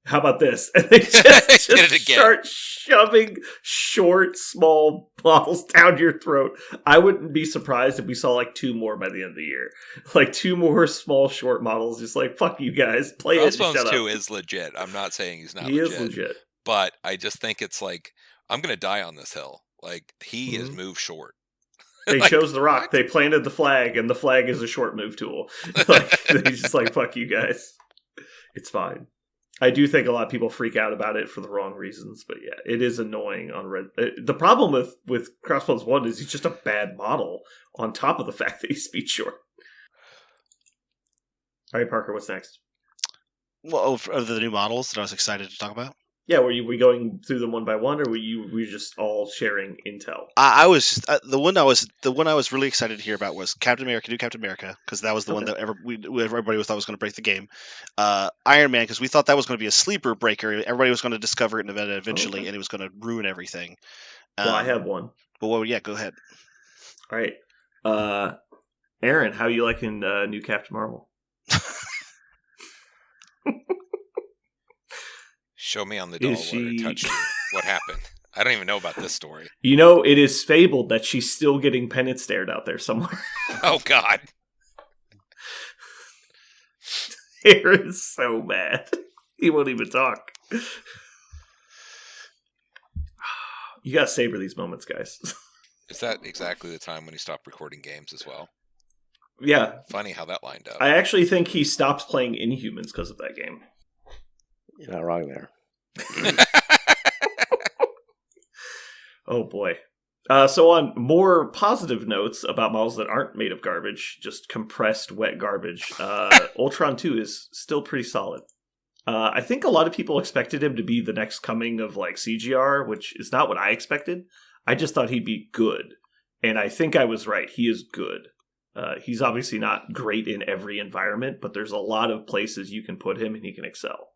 How about this? And they just Did it again. start shoving short, small bottles down your throat. I wouldn't be surprised if we saw like 2 more by the end of the year. Like 2 more small, short models. Just like, fuck you guys. Play it. Crossbones Shut 2 up. is legit. I'm not saying he's not He legit. is legit. But I just think it's like, I'm going to die on this hill. Like, he is Mhm. move short. They Like, chose the rock. what? They planted the flag, and the flag is a short move tool. Like they just like, fuck you guys. It's fine. I do think a lot of people freak out about it for the wrong reasons, but yeah, it is annoying on red. The problem with Crossbones 1 is he's just a bad model on top of the fact that he's speed short. All right, Parker, what's next? Well, of the new models that I was excited to talk about. Yeah, were you going through them one by one, or were you just all sharing intel? I was the one I was really excited to hear about was Captain America, new Captain America, because that was the one that everybody thought was going to break the game. Iron Man, because we thought that was going to be a sleeper breaker. Everybody was going to discover it eventually, Okay. and it was going to ruin everything. Well, I have one. But well, yeah, go ahead. All right, Aaron, how you liking new Captain Marvel? Show me on the doll Is where it she- touched you. What happened? I don't even know about this story. You know, it is fabled that she's still getting penance stared out there somewhere. Oh, God. Aaron's so mad. He won't even talk. You gotta savor these moments, guys. Is that exactly the time when he stopped recording games as well? Yeah. Funny how that lined up. I actually think he stopped playing Inhumans because of that game. You're not wrong there. Oh boy. So on more positive notes about models that aren't made of garbage, just compressed wet garbage, Ultron 2 is still pretty solid. I think a lot of people expected him to be the next coming of like CGR, which is not what I expected. I just thought he'd be good. And I think I was right. He is good. He's obviously not great in every environment, but there's a lot of places you can put him and he can excel.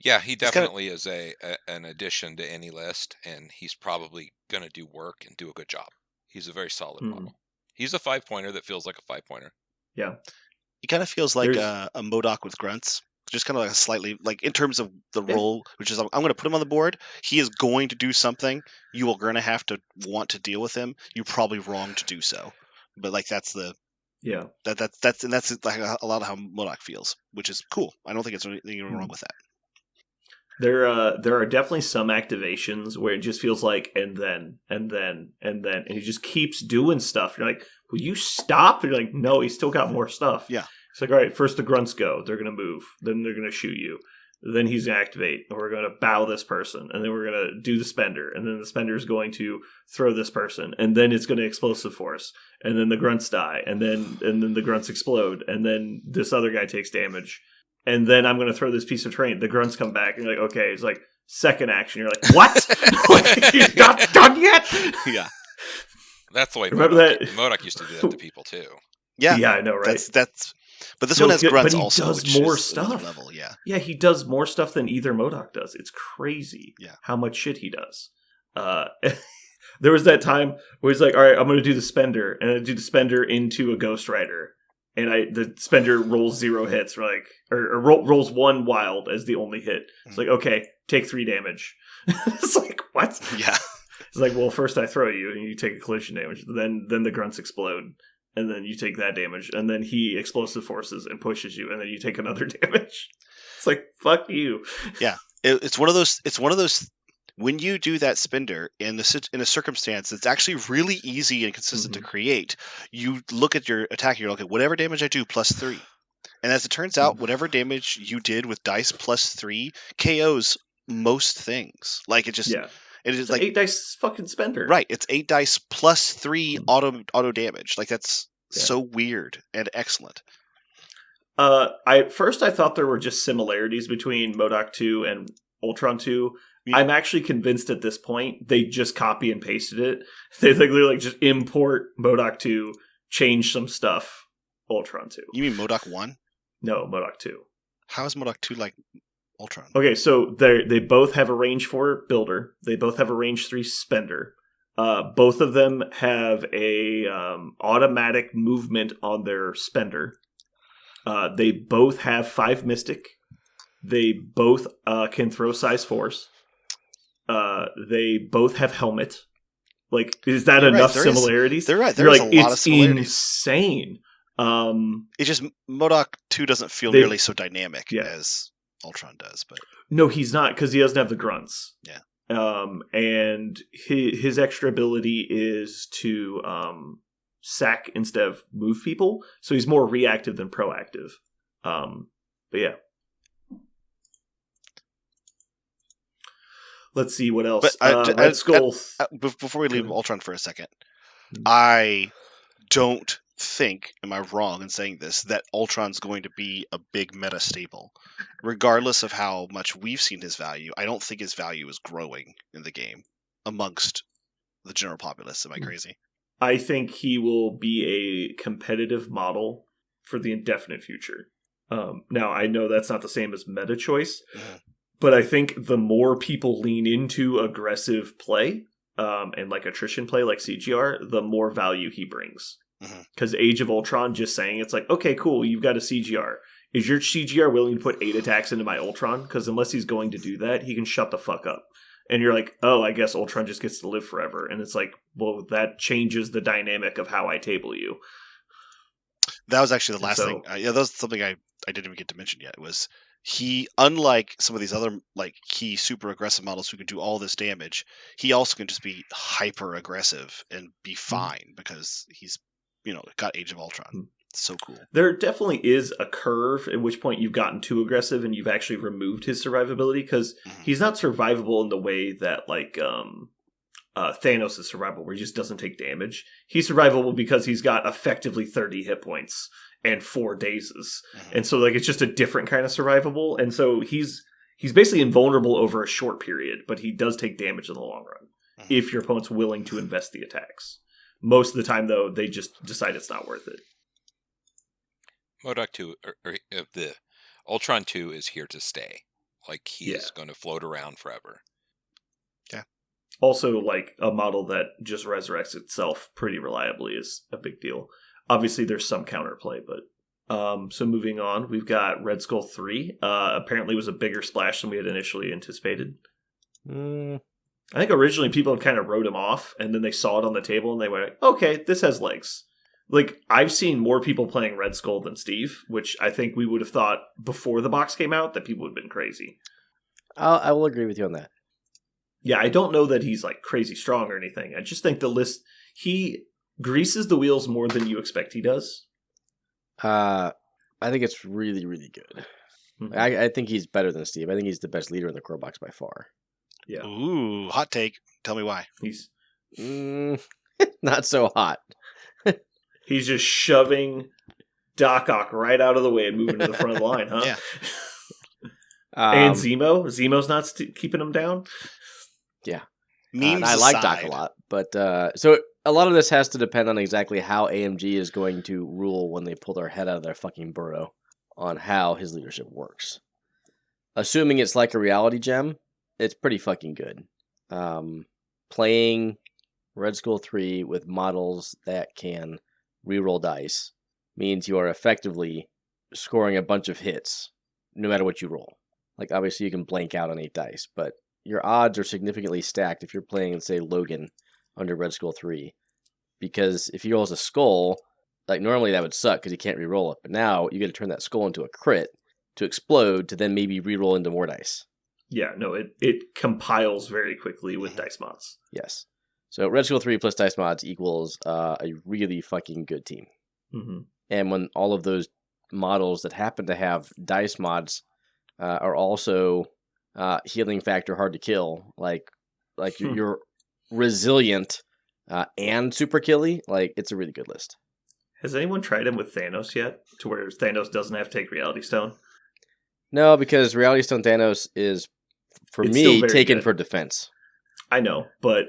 Yeah, he definitely is an addition to any list, and he's probably going to do work and do a good job. He's a very solid model. He's a 5-pointer that feels like a 5-pointer. Yeah. He kind of feels like a MODOK with grunts. Just kind of like a slightly, like in terms of the role, which is I'm going to put him on the board. He is going to do something. You are going to have to want to deal with him. You're probably wrong to do so. But like that's the that's like a lot of how MODOK feels, which is cool. I don't think it's anything wrong with that. There are definitely some activations where it just feels like and then, and he just keeps doing stuff. You're like, will you stop? And you're like, no, he's still got more stuff. Yeah. It's like, all right, first the grunts go. They're going to move. Then they're going to shoot you. Then he's going to activate. And we're going to bow this person. And then we're going to do the spender. And then the spender is going to throw this person. And then it's going to explosive force. And then the grunts die. And then the grunts explode. And then this other guy takes damage. And then I'm going to throw this piece of terrain. The grunts come back. And you're like, okay. It's like, second action. You're like, what? Like, you're not done yet? Yeah. That's the way Remember that? MODOK used to do that to people, too. Yeah. Yeah, I know, right? That's but this one has grunts but he also, does which more is another stuff. level, yeah. Yeah, he does more stuff than either MODOK does. It's crazy how much shit he does. There was that time where he's like, all right, I'm going to do the spender. And I do the spender into a Ghost Rider. And the spender rolls 0 hits, or rolls 1 wild as the only hit. It's like, okay, take 3 damage. It's like, what? Yeah. It's like, well, first I throw you and you take a collision damage. Then the grunts explode. And then you take that damage. And then he explosive forces and pushes you. And then you take another damage. It's like, fuck you. Yeah. It's one of those. When you do that spender in a circumstance that's actually really easy and consistent to create, you look at your attack and you're like, whatever damage I do, +3. And as it turns out, whatever damage you did with dice +3 KOs most things. Like it just, it is like 8 dice fucking spender. Right. It's 8 dice +3 auto damage. Like that's so weird and excellent. I thought there were just similarities between MODOK 2 and Ultron 2. Yeah. I'm actually convinced at this point they just copy and pasted it. They literally just import MODOK 2, change some stuff, Ultron 2. You mean MODOK 1? No, MODOK 2. How is MODOK 2 like Ultron? Okay, so they both have a range 4 builder. They both have a range 3 spender. Both of them have a automatic movement on their spender. They both have 5 mystic. They both can throw size force. They both have helmet. Like, is that enough similarities? They're right. There's like, a lot of similarities. Insane. It's just MODOK 2 doesn't feel nearly so dynamic as Ultron does. But no, he's not, because he doesn't have the grunts. Yeah. And his extra ability is to sack instead of move people. So he's more reactive than proactive. But yeah. Let's see what else. Red Skull. Before we leave Ultron for a second, I don't think, am I wrong in saying this, that Ultron's going to be a big meta staple. Regardless of how much we've seen his value, I don't think his value is growing in the game amongst the general populace. Am I crazy? I think he will be a competitive model for the indefinite future. Now, I know that's not the same as meta choice, but I think the more people lean into aggressive play and like attrition play, like CGR, the more value he brings. Because Age of Ultron, just saying, it's like, okay, cool, you've got a CGR. Is your CGR willing to put 8 attacks into my Ultron? Because unless he's going to do that, he can shut the fuck up. And you're like, oh, I guess Ultron just gets to live forever. And it's like, well, that changes the dynamic of how I table you. That was actually the And last so- thing. That was something I didn't even get to mention yet. Was he, unlike some of these other like key super aggressive models who can do all this damage, he also can just be hyper aggressive and be fine because he's got Age of Ultron. Mhm. So cool. There definitely is a curve at which point you've gotten too aggressive and you've actually removed his survivability, because Mhm. he's not survivable in the way that like Thanos is survivable, where he just doesn't take damage. He's survivable because he's got effectively 30 hit points and 4 dazes, Mhm. and so like it's just a different kind of survivable. And so he's basically invulnerable over a short period, but he does take damage in the long run Mhm. if your opponent's willing to invest the attacks. Most of the time, though, they just decide it's not worth it. MODOK 2, or the Ultron 2 is here to stay. Like, he Yeah. is going to float around forever. Also, like, a model that just resurrects itself pretty reliably is a big deal. Obviously, there's some counterplay, but... so moving on, we've got Red Skull 3. Apparently was a bigger splash than we had initially anticipated. I think originally people kind of wrote him off, and then they saw it on the table, and they went, okay, this has legs. Like, I've seen more people playing Red Skull than Steve, which I think we would have thought before the box came out that people would have been crazy. I will agree with you on that. Yeah, I don't know that he's like crazy strong or anything. I just think the list, he greases the wheels more than you expect he does. I think it's really, really good. Mhm. I think he's better than Steve. I think he's the best leader in the core box by far. Yeah, Ooh, hot take. Tell me why. he's Not so hot. just shoving Doc Ock right out of the way and moving to the front of the line, huh? Yeah. And Zemo's not keeping him down. Memes and I like Doc aside, a lot, but so a lot of this has to depend on exactly how AMG is going to rule when they pull their head out of their fucking burrow on how his leadership works. Assuming it's like a reality gem, it's pretty fucking good. Playing Red Skull 3 with models that can reroll dice means you are effectively scoring a bunch of hits no matter what you roll. Like, obviously you can blank out on 8 dice, but your odds are significantly stacked if you're playing, say, Logan under Red Skull 3. Because if he rolls a skull, like, normally that would suck because he can't reroll it. But now you get to turn that skull into a crit to explode to then maybe reroll into more dice. Yeah, no, it compiles very quickly with dice mods. Yes. So Red Skull 3 plus dice mods equals a really fucking good team. Mm-hmm. And when all of those models that happen to have dice mods are also healing factor hard to kill, like you're resilient and super killy, like it's a really good list. Has anyone tried him with Thanos yet? To where Thanos doesn't have to take Reality Stone? No, because Reality Stone Thanos is, for It's still me, very taken good. for defense. I know, but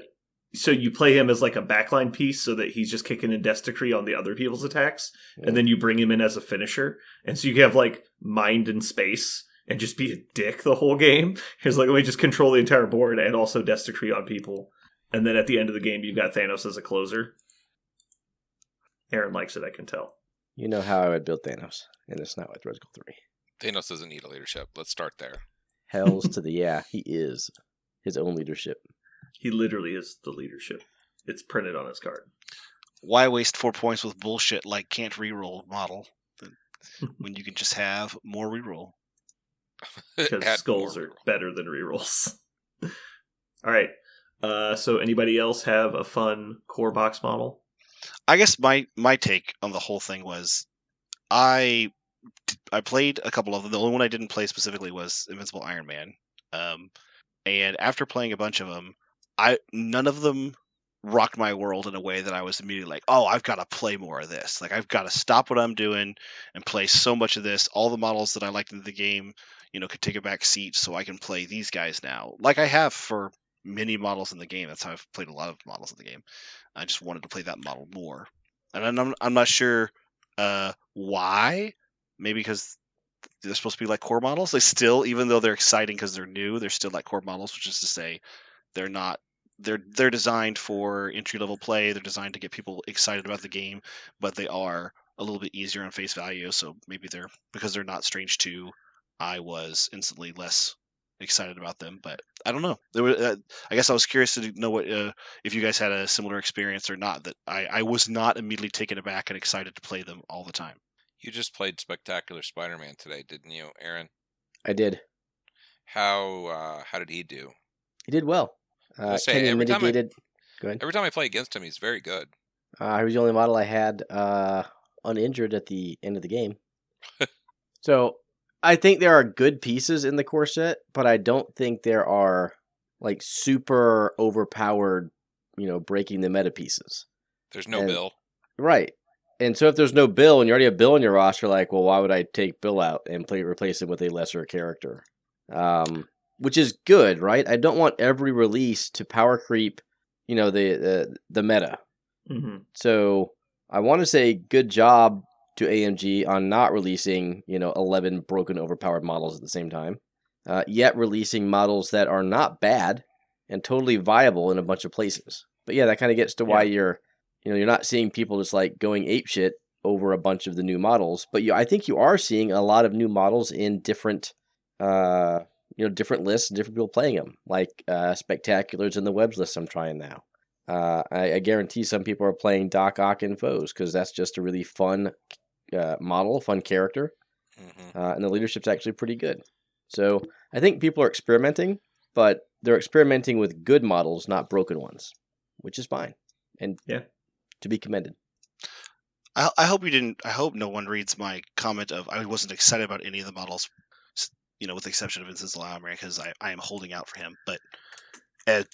so you play him as like a backline piece so that he's just kicking in Death Decree on the other people's attacks, and then you bring him in as a finisher, and so you can have like mind and space and just be a dick the whole game. He's like, let me just control the entire board and also Death Decree on people, and then at the end of the game you've got Thanos as a closer. Aaron likes it, I can tell. You know how I would build Thanos, and it's not with Red Skull 3. Thanos doesn't need a leadership. Let's start there. Hells to the he is his own leadership. He literally is the leadership. It's printed on his card. why waste 4 points with bullshit like can't reroll model when you can just have more reroll? Because Add skulls more are reroll. better than rerolls. All right. So anybody else have a fun core box model? I guess my take on the whole thing was I played a couple of them. The only one I didn't play specifically was Invincible Iron Man. And after playing a bunch of them, none of them rocked my world in a way that I was immediately like, oh, I've got to play more of this. Like, I've got to stop what I'm doing and play so much of this. All the models that I liked in the game, could take a back seat so I can play these guys now. Like I have for many models in the game. That's how I've played a lot of models in the game. I just wanted to play that model more. And I'm not sure why. Maybe because they're supposed to be like core models. They still, even though they're exciting because they're new, they're still like core models, which is to say they're not. They're designed for entry level play. They're designed to get people excited about the game, but they are a little bit easier on face value. So maybe because they're not Strange 2, I was instantly less excited about them. But I don't know. I guess I was curious to know what if you guys had a similar experience or not. That I was not immediately taken aback and excited to play them all the time. You just played Spectacular Spider-Man today, didn't you, Aaron? I did. How did he do? He did well. I was gonna say, Kenyon mitigated. Go ahead. every time I play against him, he's very good. He was the only model I had uninjured at the end of the game. So I think there are good pieces in the core set, but I don't think there are like super overpowered, breaking the meta pieces. There's no And- Bill. Right. And so if there's no Bill and you already have Bill in your roster, like, well, why would I take Bill out and replace him with a lesser character? Which is good, right? I don't want every release to power creep, the meta. Mm-hmm. So I want to say good job to AMG on not releasing, 11 broken overpowered models at the same time, yet releasing models that are not bad and totally viable in a bunch of places. But yeah, that kind of gets to why you're not seeing people just like going apeshit over a bunch of the new models. But I think you are seeing a lot of new models in different, different lists, different people playing them, like Spectaculars in the webs list I'm trying now. I guarantee some people are playing Doc Ock and Foes because that's just a really fun model, fun character, and the leadership's actually pretty good. So I think people are experimenting, but they're experimenting with good models, not broken ones, which is fine and to be commended. I hope you didn't. I hope no one reads my comment of I wasn't excited about any of the models, with the exception of Vincent Lamere, because I am holding out for him, but.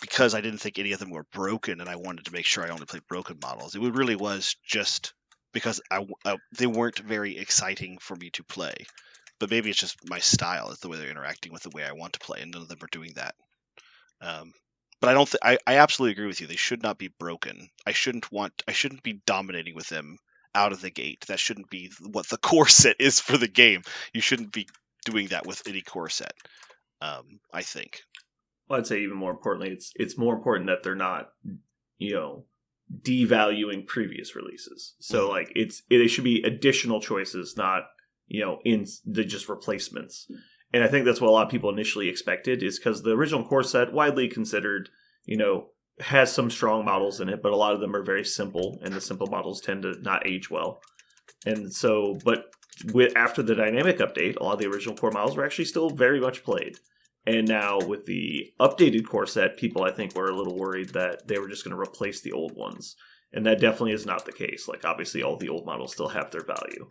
Because I didn't think any of them were broken, and I wanted to make sure I only played broken models. It really was just because they weren't very exciting for me to play. But maybe it's just my style, it's the way they're interacting with the way I want to play, and none of them are doing that. But I don't. I absolutely agree with you. They should not be broken. I shouldn't be dominating with them out of the gate. That shouldn't be what the core set is for the game. You shouldn't be doing that with any core set. I think. Well, I'd say even more importantly, it's more important that they're not, devaluing previous releases. So like they should be additional choices, not in the just replacements. And I think that's what a lot of people initially expected, is because the original core set, widely considered, has some strong models in it, but a lot of them are very simple, and the simple models tend to not age well. And so, but after the dynamic update, a lot of the original core models were actually still very much played. And now with the updated core set, people, I think, were a little worried that they were just going to replace the old ones. And that definitely is not the case. Like, obviously, all the old models still have their value.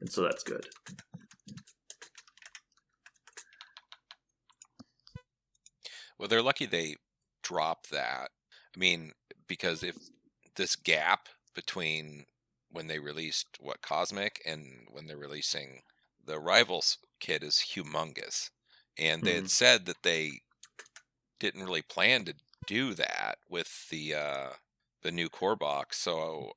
And so that's good. Well, they're lucky they dropped that. I mean, because if this gap between when they released Cosmic and when they're releasing the Rivals kit is humongous. And they had said that they didn't really plan to do that with the new core box. So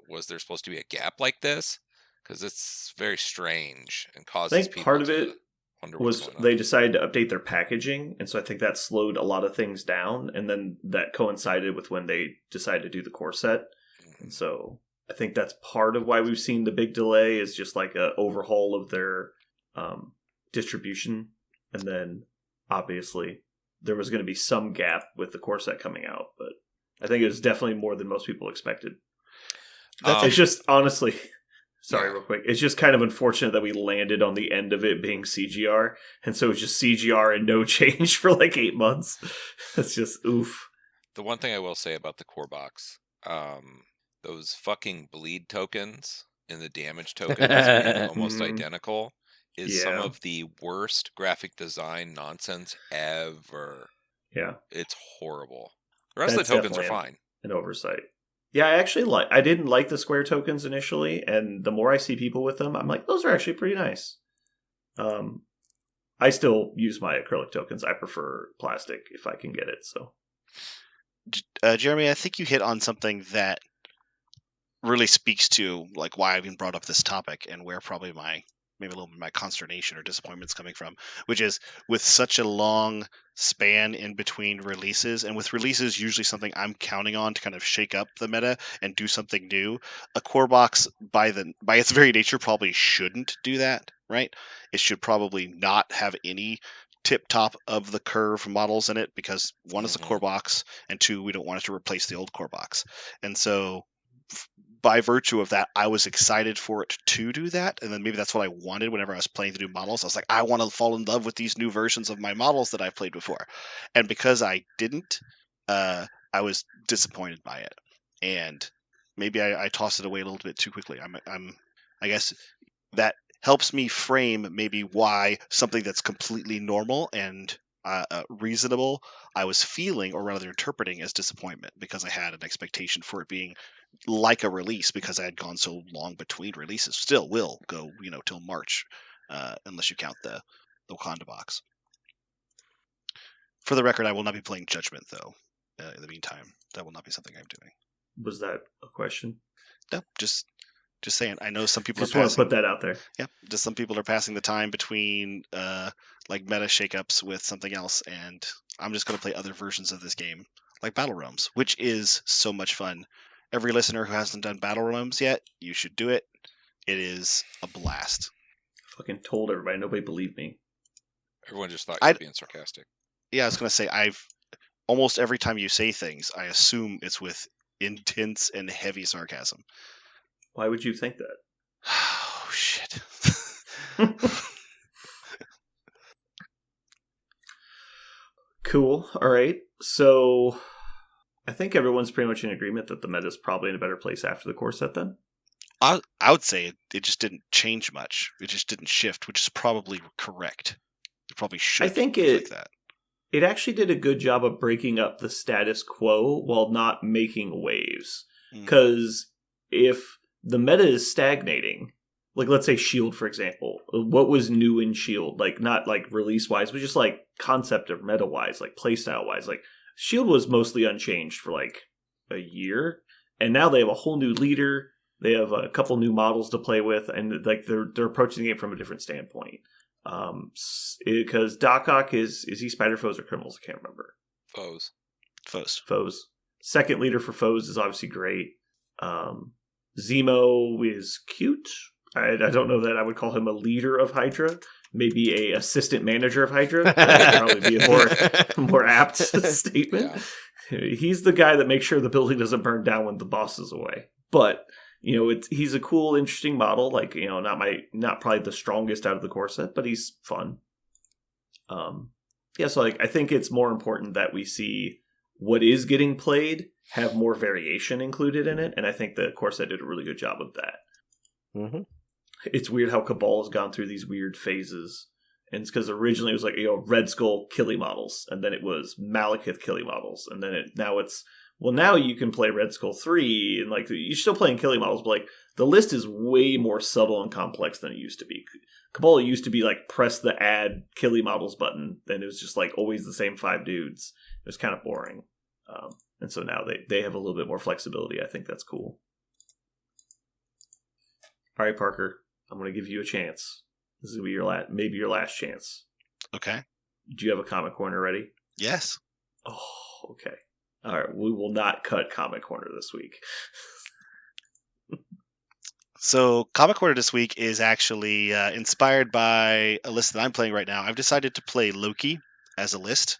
was there supposed to be a gap like this? Because it's very strange and causes I think people part of to it wonder what's was going on. they decided to update their packaging, and so I think that slowed a lot of things down, and then that coincided with when they decided to do the core set. And so I think that's part of why we've seen the big delay, is just like a overhaul of their distribution. And then obviously there was going to be some gap with the core set coming out, but I think it was definitely more than most people expected. It's just honestly, real quick, it's just kind of unfortunate that we landed on the end of it being CGR, and so it's just CGR and no change for like 8 months. That's just oof. The one thing I will say about the core box, those fucking bleed tokens and the damage tokens being almost identical is some of the worst graphic design nonsense ever. Yeah. It's horrible. The rest of the tokens are fine. An oversight. Yeah, I didn't like the square tokens initially, and the more I see people with them, I'm like, those are actually pretty nice. I still use my acrylic tokens. I prefer plastic if I can get it. So, Jeremy, I think you hit on something that really speaks to like why I even brought up this topic and where probably maybe a little bit of my consternation or disappointment's coming from, which is with such a long span in between releases, and with releases usually something I'm counting on to kind of shake up the meta and do something new, a core box by its very nature probably shouldn't do that, right? It should probably not have any tip top of the curve models in it, because one is a core box, and two, we don't want it to replace the old core box. And so by virtue of that, I was excited for it to do that, and then maybe that's what I wanted whenever I was playing the new models. I was like, I want to fall in love with these new versions of my models that I've played before, and because I didn't, I was disappointed by it, and maybe I tossed it away a little bit too quickly. I guess that helps me frame maybe why something that's completely normal and reasonable I was feeling, or rather interpreting, as disappointment, because I had an expectation for it being like a release because I had gone so long between releases. Still will go, till March, unless you count the Wakanda box. For the record, I will not be playing Judgment, though. In the meantime, that will not be something I'm doing. Was that a question? No, just saying. I know some people Just are want to passing. put that out there. Yeah, just some people are passing the time between like meta shakeups with something else, and I'm just going to play other versions of this game, like Battle Realms, which is so much fun. Every listener who hasn't done Battle Realms yet, you should do it. It is a blast. I fucking told everybody. Nobody believed me. Everyone just thought you were being sarcastic. Yeah, I was going to say, almost every time you say things, I assume it's with intense and heavy sarcasm. Why would you think that? Oh, shit. Cool. All right. So I think everyone's pretty much in agreement that the meta is probably in a better place after the core set then. I would say it just didn't change much. It just didn't shift, which is probably correct. It probably should. I think like that. It actually did a good job of breaking up the status quo while not making waves. Because if the meta is stagnating, like let's say Shield, for example, what was new in Shield? Like not like release wise, but just like concept of meta wise, like playstyle wise. Like Shield was mostly unchanged for like a year, and now they have a whole new leader. They have a couple new models to play with, and like they're approaching the game from a different standpoint. Because Doc Ock is he Spider Foes or Criminals? I can't remember. Foes. Second leader for Foes is obviously great. Zemo is cute. I don't know that I would call him a leader of Hydra. Maybe a assistant manager of Hydra. That would probably be a more apt statement. Yeah. He's the guy that makes sure the building doesn't burn down when the boss is away. But he's a cool, interesting model. Like not probably the strongest out of the core set, but he's fun. So like I think it's more important that we see what is getting played have more variation included in it, and I think the core set did a really good job of that. Mm-hmm. It's weird how Cabal has gone through these weird phases, and it's because originally it was like Red Skull Killy models, and then it was Malekith Killy models, and then now you can play Red Skull 3, and like you're still playing Killy models, but like the list is way more subtle and complex than it used to be. Cabal used to be like press the add Killy models button, and it was just like always the same 5 dudes. It was kind of boring. And so now they have a little bit more flexibility. I think that's cool. All right, Parker, I'm going to give you a chance. This is going to be maybe your last chance. Okay. Do you have a Comic Corner ready? Yes. Oh, okay. All right, we will not cut Comic Corner this week. So Comic Corner this week is actually inspired by a list that I'm playing right now. I've decided to play Loki as a list.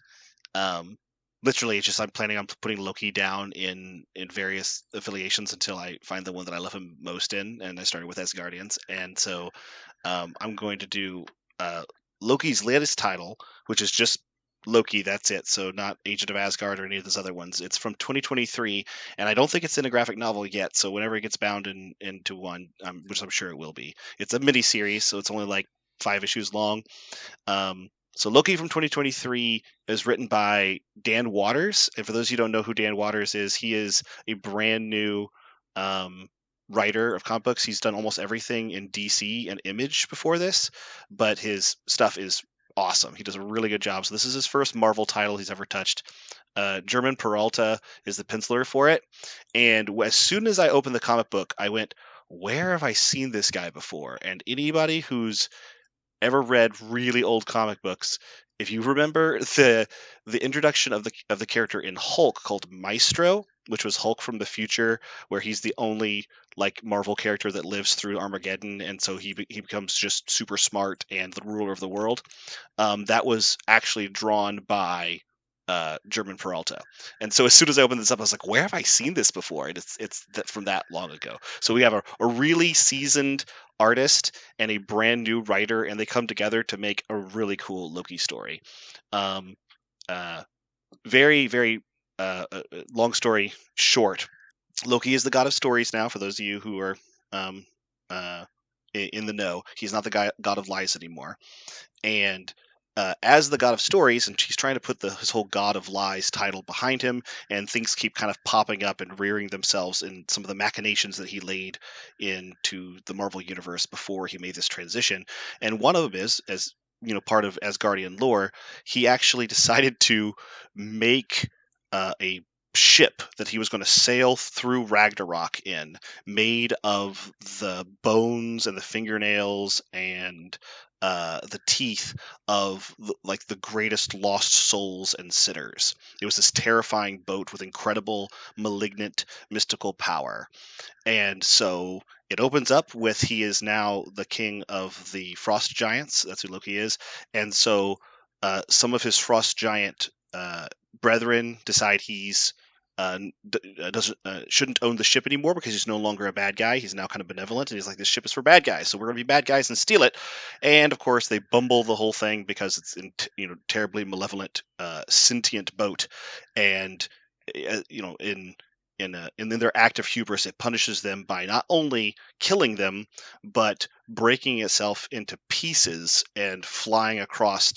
Literally, it's just I'm planning on putting Loki down in various affiliations until I find the one that I love him most in, and I started with Asgardians. And so I'm going to do Loki's latest title, which is just Loki, that's it. So not Agent of Asgard or any of those other ones. It's from 2023, and I don't think it's in a graphic novel yet. So whenever it gets bound into one, which I'm sure it will be, it's a mini series, so it's only like 5 issues long. So Loki from 2023 is written by Dan Waters. And for those of you who don't know who Dan Waters is, he is a brand new writer of comic books. He's done almost everything in DC and Image before this, but his stuff is awesome. He does a really good job. So this is his first Marvel title he's ever touched. German Peralta is the penciler for it. And as soon as I opened the comic book, I went, where have I seen this guy before? And anybody who's ever read really old comic books, if you remember the introduction of the character in Hulk called Maestro, which was Hulk from the future, where he's the only like Marvel character that lives through Armageddon, and so he becomes just super smart and the ruler of the world. That was actually drawn by German Peralta. And so as soon as I opened this up, I was like, where have I seen this before? And it's from that long ago. So we have a really seasoned artist and a brand new writer, and they come together to make a really cool Loki story. Very, very long story short. Loki is the god of stories now, for those of you who are in the know. He's not the god of lies anymore. And as the god of stories, and he's trying to put his whole god of lies title behind him, and things keep kind of popping up and rearing themselves in some of the machinations that he laid into the Marvel universe before he made this transition. And one of them is, as part of Asgardian lore, he actually decided to make a ship that he was going to sail through Ragnarok in, made of the bones and the fingernails and the teeth of the greatest lost souls and sinners. It was this terrifying boat with incredible malignant mystical power. And so it opens up with he is now the king of the frost giants. That's who Loki is. And so some of his frost giant brethren decide he's shouldn't own the ship anymore because he's no longer a bad guy. He's now kind of benevolent, and he's like, this ship is for bad guys, so we're going to be bad guys and steal it. And of course, they bumble the whole thing because it's terribly malevolent, sentient boat, and in their act of hubris, it punishes them by not only killing them but breaking itself into pieces and flying across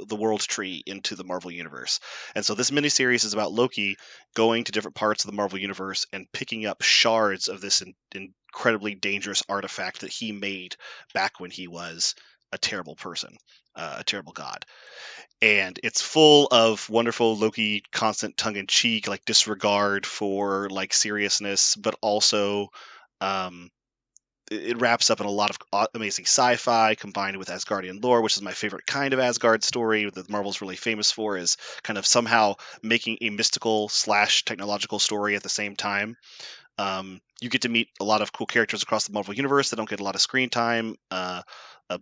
the world tree into the Marvel universe. And so this miniseries is about Loki going to different parts of the Marvel universe and picking up shards of this incredibly dangerous artifact that he made back when he was a terrible person, a terrible god. And it's full of wonderful Loki constant tongue-in-cheek, like disregard for like seriousness, but also it wraps up in a lot of amazing sci-fi combined with Asgardian lore, which is my favorite kind of Asgard story that Marvel's really famous for, is kind of somehow making a mystical / technological story at the same time. You get to meet a lot of cool characters across the Marvel universe that don't get a lot of screen time.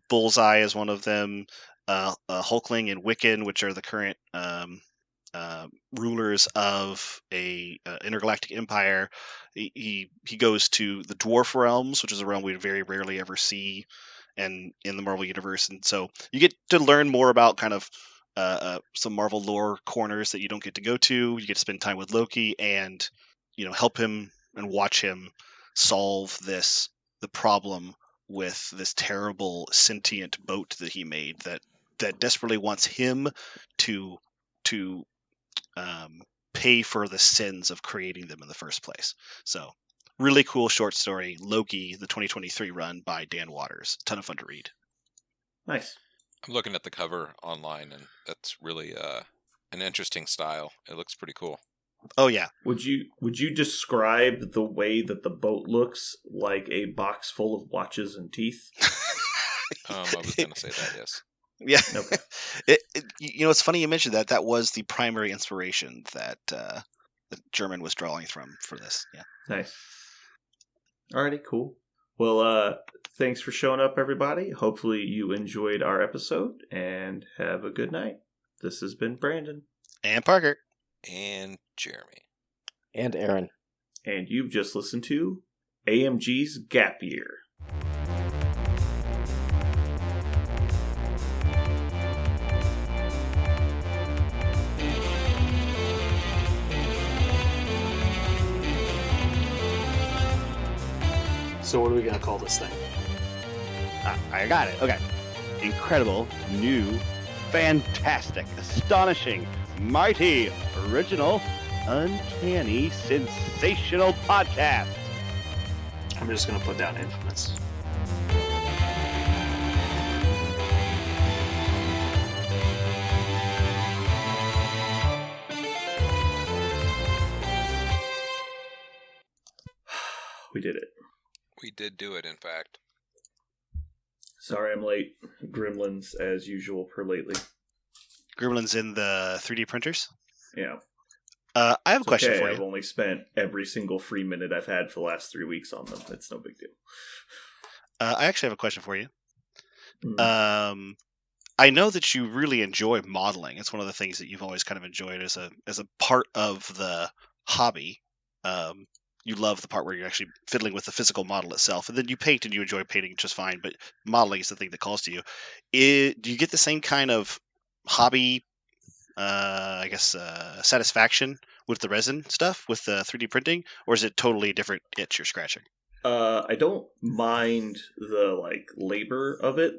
Bullseye is one of them. Hulkling and Wiccan, which are the current rulers of a intergalactic empire. He goes to the dwarf realms, which is a realm we very rarely ever see and in the Marvel universe, and so you get to learn more about kind of some Marvel lore corners that you don't get to go to. You get to spend time with Loki and help him and watch him solve the problem with this terrible sentient boat that he made that desperately wants him to pay for the sins of creating them in the first place. So really cool short story, Loki, the 2023 run by Dan Waters. Ton of fun to read. Nice. I'm looking at the cover online, and that's really an interesting style. It looks pretty cool. Oh yeah. Would you describe the way that the boat looks like a box full of watches and teeth? I was going to say that, yes. Yeah. Okay. It's funny you mentioned that. That was the primary inspiration that German was drawing from for this. Yeah. Nice. Alrighty, cool. Well, thanks for showing up, everybody. Hopefully you enjoyed our episode, and have a good night. This has been Brandon. And Parker. And Jeremy. And Aaron. And you've just listened to AMG's Gap Year. So what are we going to call this thing? I got it. Okay. Incredible, new, fantastic, astonishing, mighty, original, uncanny, sensational podcast. I'm just going to put down infamous. We did it. We did do it, in fact. Sorry I'm late. Gremlins, as usual, per lately. Gremlins in the 3D printers? Yeah. I have a question for I've you. only spent every single free minute I've had for the last 3 weeks on them. It's no big deal. I actually have a question for you. Mm. I I know that you really enjoy modeling. It's one of the things that you've always kind of enjoyed as a part of the hobby. You love the part where you're actually fiddling with the physical model itself, and then you paint and you enjoy painting just fine. But modeling is the thing that calls to you. Do you get the same kind of hobby, satisfaction with the resin stuff, with the 3D printing, or is it totally a different itch you're scratching? I don't mind the labor of it.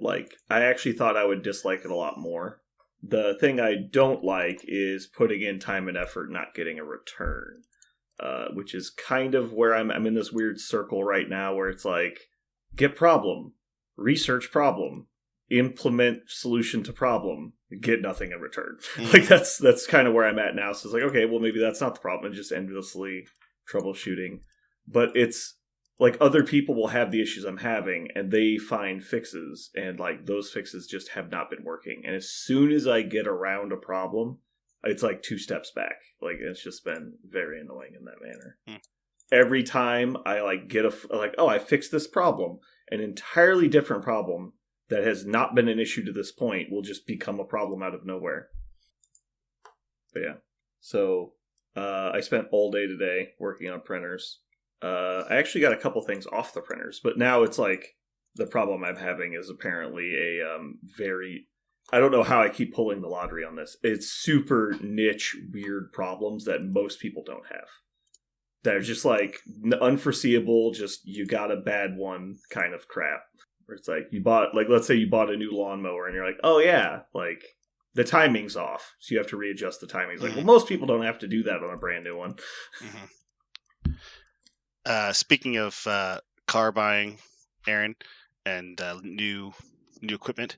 I actually thought I would dislike it a lot more. The thing I don't like is putting in time and effort, not getting a return. Which is kind of where I'm in this weird circle right now where it's get problem, research problem, implement solution to problem, get nothing in return. That's kind of where I'm at now. So it's okay, well maybe that's not the problem, and just endlessly troubleshooting. But it's other people will have the issues I'm having and they find fixes, and those fixes just have not been working. And as soon as I get around a problem, it's 2 steps back. It's just been very annoying in that manner. Every time I get I fixed this problem, an entirely different problem that has not been an issue to this point will just become a problem out of nowhere. But yeah. So I spent all day today working on printers. I actually got a couple things off the printers, but now it's the problem I'm having is apparently a very... I don't know how I keep pulling the lottery on this. It's super niche, weird problems that most people don't have. That are just unforeseeable, just you got a bad one kind of crap. Where it's you bought, let's say you bought a new lawnmower and you're oh yeah, the timing's off. So you have to readjust the timing. Well, most people don't have to do that on a brand new one. Speaking of car buying, Aaron, and new equipment,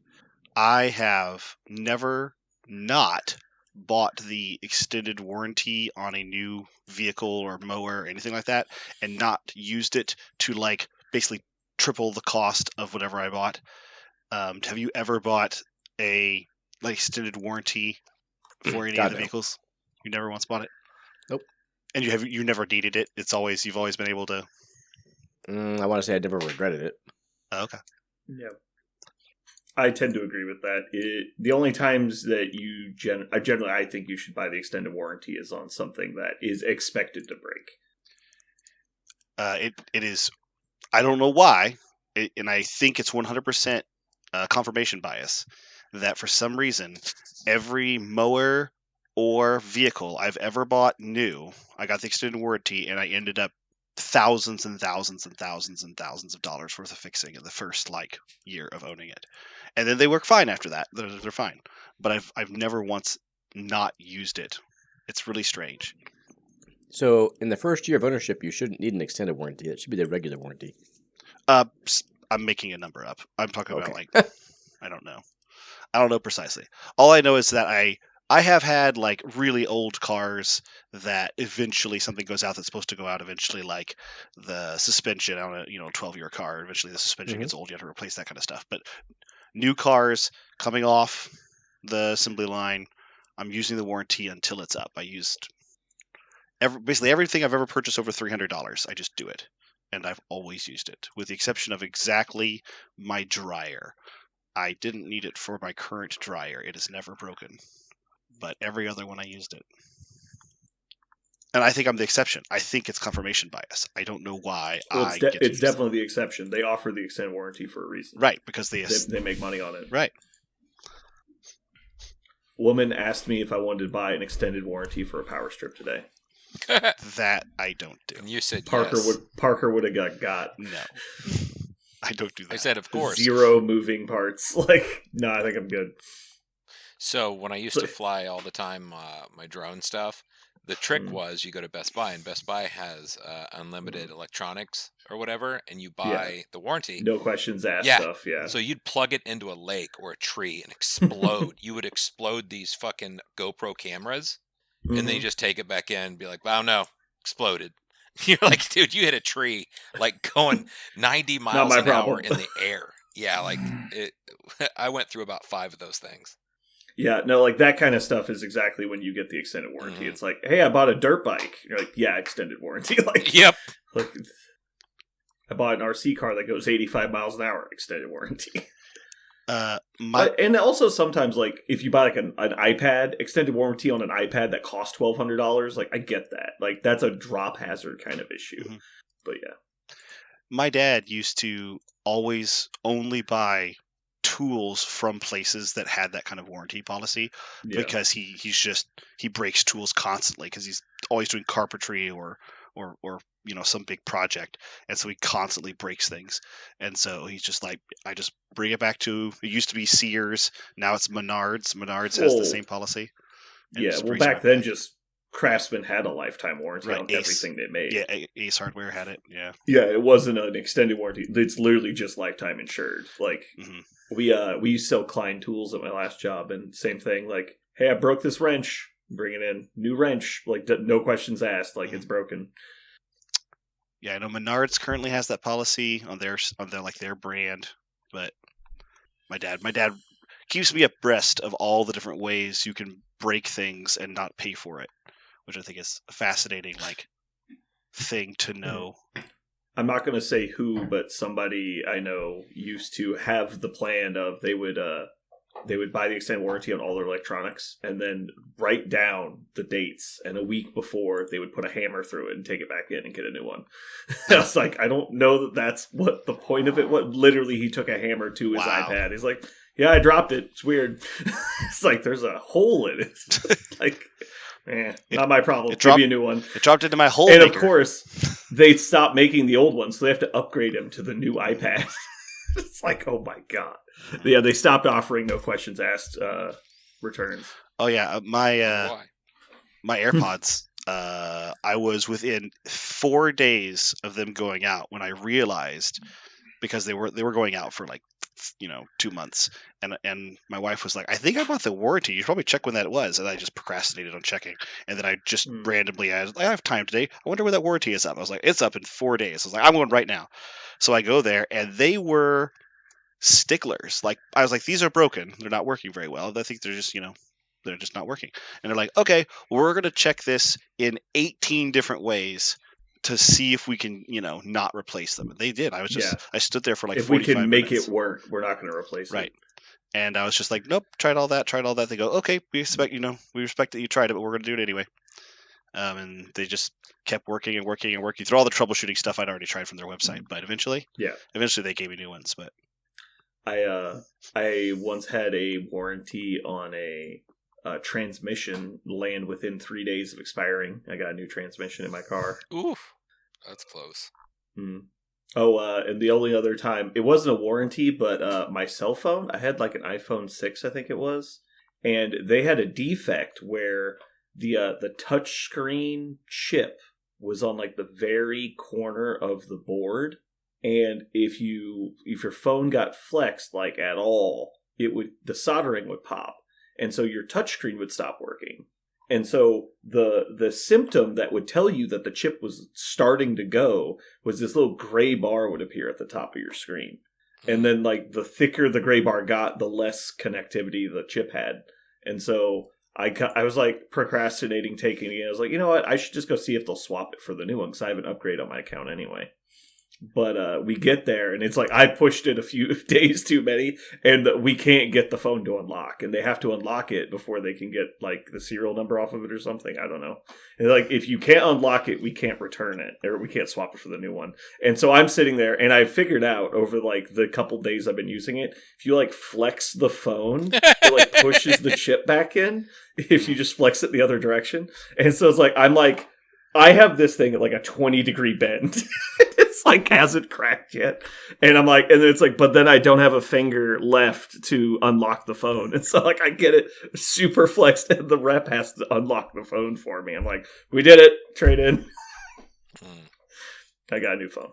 I have never not bought the extended warranty on a new vehicle or mower or anything like that, and not used it to basically triple the cost of whatever I bought. Have you ever bought a extended warranty for any of the vehicles? You never once bought it? Nope. And you never needed it? You've always been able to... I want to say I never regretted it. Oh, okay. Yeah. I tend to agree with that. The only times that I think you should buy the extended warranty is on something that is expected to break. It is. I don't know why, and I think it's 100% confirmation bias that for some reason every mower or vehicle I've ever bought new, I got the extended warranty, and I ended up thousands and thousands and thousands and thousands of dollars worth of fixing in the first year of owning it. And then they work fine after that. They're fine. But I've never once not used it. It's really strange. So in the first year of ownership, you shouldn't need an extended warranty. It should be the regular warranty. I'm making a number up. I'm talking about I don't know. I don't know precisely. All I know is that I have had really old cars that eventually something goes out that's supposed to go out eventually, the suspension on a 12-year car. Eventually the suspension gets old. You have to replace that kind of stuff. But new cars coming off the assembly line, I'm using the warranty until it's up. I used basically everything I've ever purchased over $300. I just do it, and I've always used it, with the exception of exactly my dryer. I didn't need it for my current dryer. It is never broken, but every other one I used it. And I think I'm the exception. I think it's confirmation bias. I don't know why. Well, it's definitely the exception. They offer the extended warranty for a reason. Right, because they make money on it. Right. Woman asked me if I wanted to buy an extended warranty for a power strip today. That I don't do. And you said Parker yes. Parker would have got No. I don't do that. I said, of course. 0 moving parts. No, I think I'm good. So when I used to fly all the time, my drone stuff, the trick was you go to Best Buy, and Best Buy has unlimited electronics or whatever, and you buy the warranty. No questions asked stuff, yeah. So you'd plug it into a lake or a tree and explode. You would explode these fucking GoPro cameras, and then you just take it back in and be like, wow, no, exploded. You're like, dude, you hit a tree going 90 miles an hour in the air. Yeah, I went through about 5 of those things. Yeah, no, that kind of stuff is exactly when you get the extended warranty. It's hey, I bought a dirt bike. You're like, yeah, extended warranty. Yep. I bought an RC car that goes 85 miles an hour, extended warranty. And also sometimes, like, if you buy like an iPad, extended warranty on an iPad that costs $1,200, like, I get that. Like, that's a drop hazard kind of issue. Mhm. But yeah. My dad used to always only buy tools from places that had that kind of warranty policy Yeah. because he breaks tools constantly because he's always doing carpentry or some big project, and so he constantly breaks things. And so he's just like, I just bring it back to, it used to be Sears, now it's Menards. Menards has the same policy. Yeah, just well, brings it back right then, back. just Craftsman had a lifetime warranty Right, on Ace. everything they made. Yeah, Ace Hardware had it. Yeah. Yeah, it wasn't an extended warranty. It's literally just lifetime insured. Like, Mhm. we used to sell Klein tools at my last job, and same thing. Like, hey, I broke this wrench. Bring it in, new wrench. Like, no questions asked. Like, it's broken. Yeah, I know Menards currently has that policy on their brand, but my dad keeps me abreast of all the different ways you can break things and not pay for it, which I think is a fascinating thing to know. I'm not going to say who, but somebody I know used to have the plan of they would buy the extended warranty on all their electronics and then write down the dates, and a week before they would put a hammer through it and take it back in and get a new one. I was like, I don't know that that's what the point of it was. Literally, he took a hammer to his Wow. iPad. He's like, yeah, I dropped it. It's weird. It's like there's a hole in it. Like, not my problem. Give me a new one. It dropped into my hole And maker. of course, they stopped making the old ones, so they have to upgrade him to the new iPad. It's like, oh my god. Yeah, they stopped offering no questions asked returns. Oh yeah, Why? my AirPods. I was within 4 days of them going out when I realized, because they were going out for 2 months, and my wife was like, I think I bought the warranty. You should probably check when that was. And I just procrastinated on checking, and then I just randomly, I have time today. I wonder when that warranty is up. I was like, it's up in 4 days. I was like, I'm going right now. So I go there, and they were sticklers. Like, I was like, these are broken. They're not working very well. I think they're just they're just not working. And they're like, okay, we're going to check this in 18 different ways to see if we can, not replace them. And they did. I stood there for if we 45 can make minutes. it work, we're not going to replace Right. it. And I was just like, nope, tried all that. They go, okay, we respect that you tried it, but we're going to do it anyway. And they just kept working through all the troubleshooting stuff I'd already tried from their website. But eventually they gave me new ones. But I once had a warranty on a transmission land within 3 days of expiring. I got a new transmission in my car. Oof, that's close. Oh, and the only other time, it wasn't a warranty, but my cell phone, I had like an iPhone 6, I think it was, and they had a defect where the touchscreen chip was on like the very corner of the board, and if your phone got flexed like at all, the soldering would pop, and so your touchscreen would stop working. And so the symptom that would tell you that the chip was starting to go was this little gray bar would appear at the top of your screen. And then like the thicker the gray bar got, the less connectivity the chip had. And so I was like procrastinating taking it. I was like, you know what? I should just go see if they'll swap it for the new one because I have an upgrade on my account anyway. But we get there, and it's like I pushed it a few days too many, and we can't get the phone to unlock, and they have to unlock it before they can get like the serial number off of it or something. I don't know. And like, if you can't unlock it, we can't return it, or we can't swap it for the new one. And so I'm sitting there, and I figured out over like the couple days I've been using it, if you like flex the phone, it like pushes the chip back in. If you just flex it the other direction, and so it's like I have this thing at like a 20-degree bend. It's like hasn't cracked yet. And I'm like, and it's like, but then I don't have a finger left to unlock the phone. And so like I get it super flexed and the rep has to unlock the phone for me. I'm like, we did it. Trade in. I got a new phone.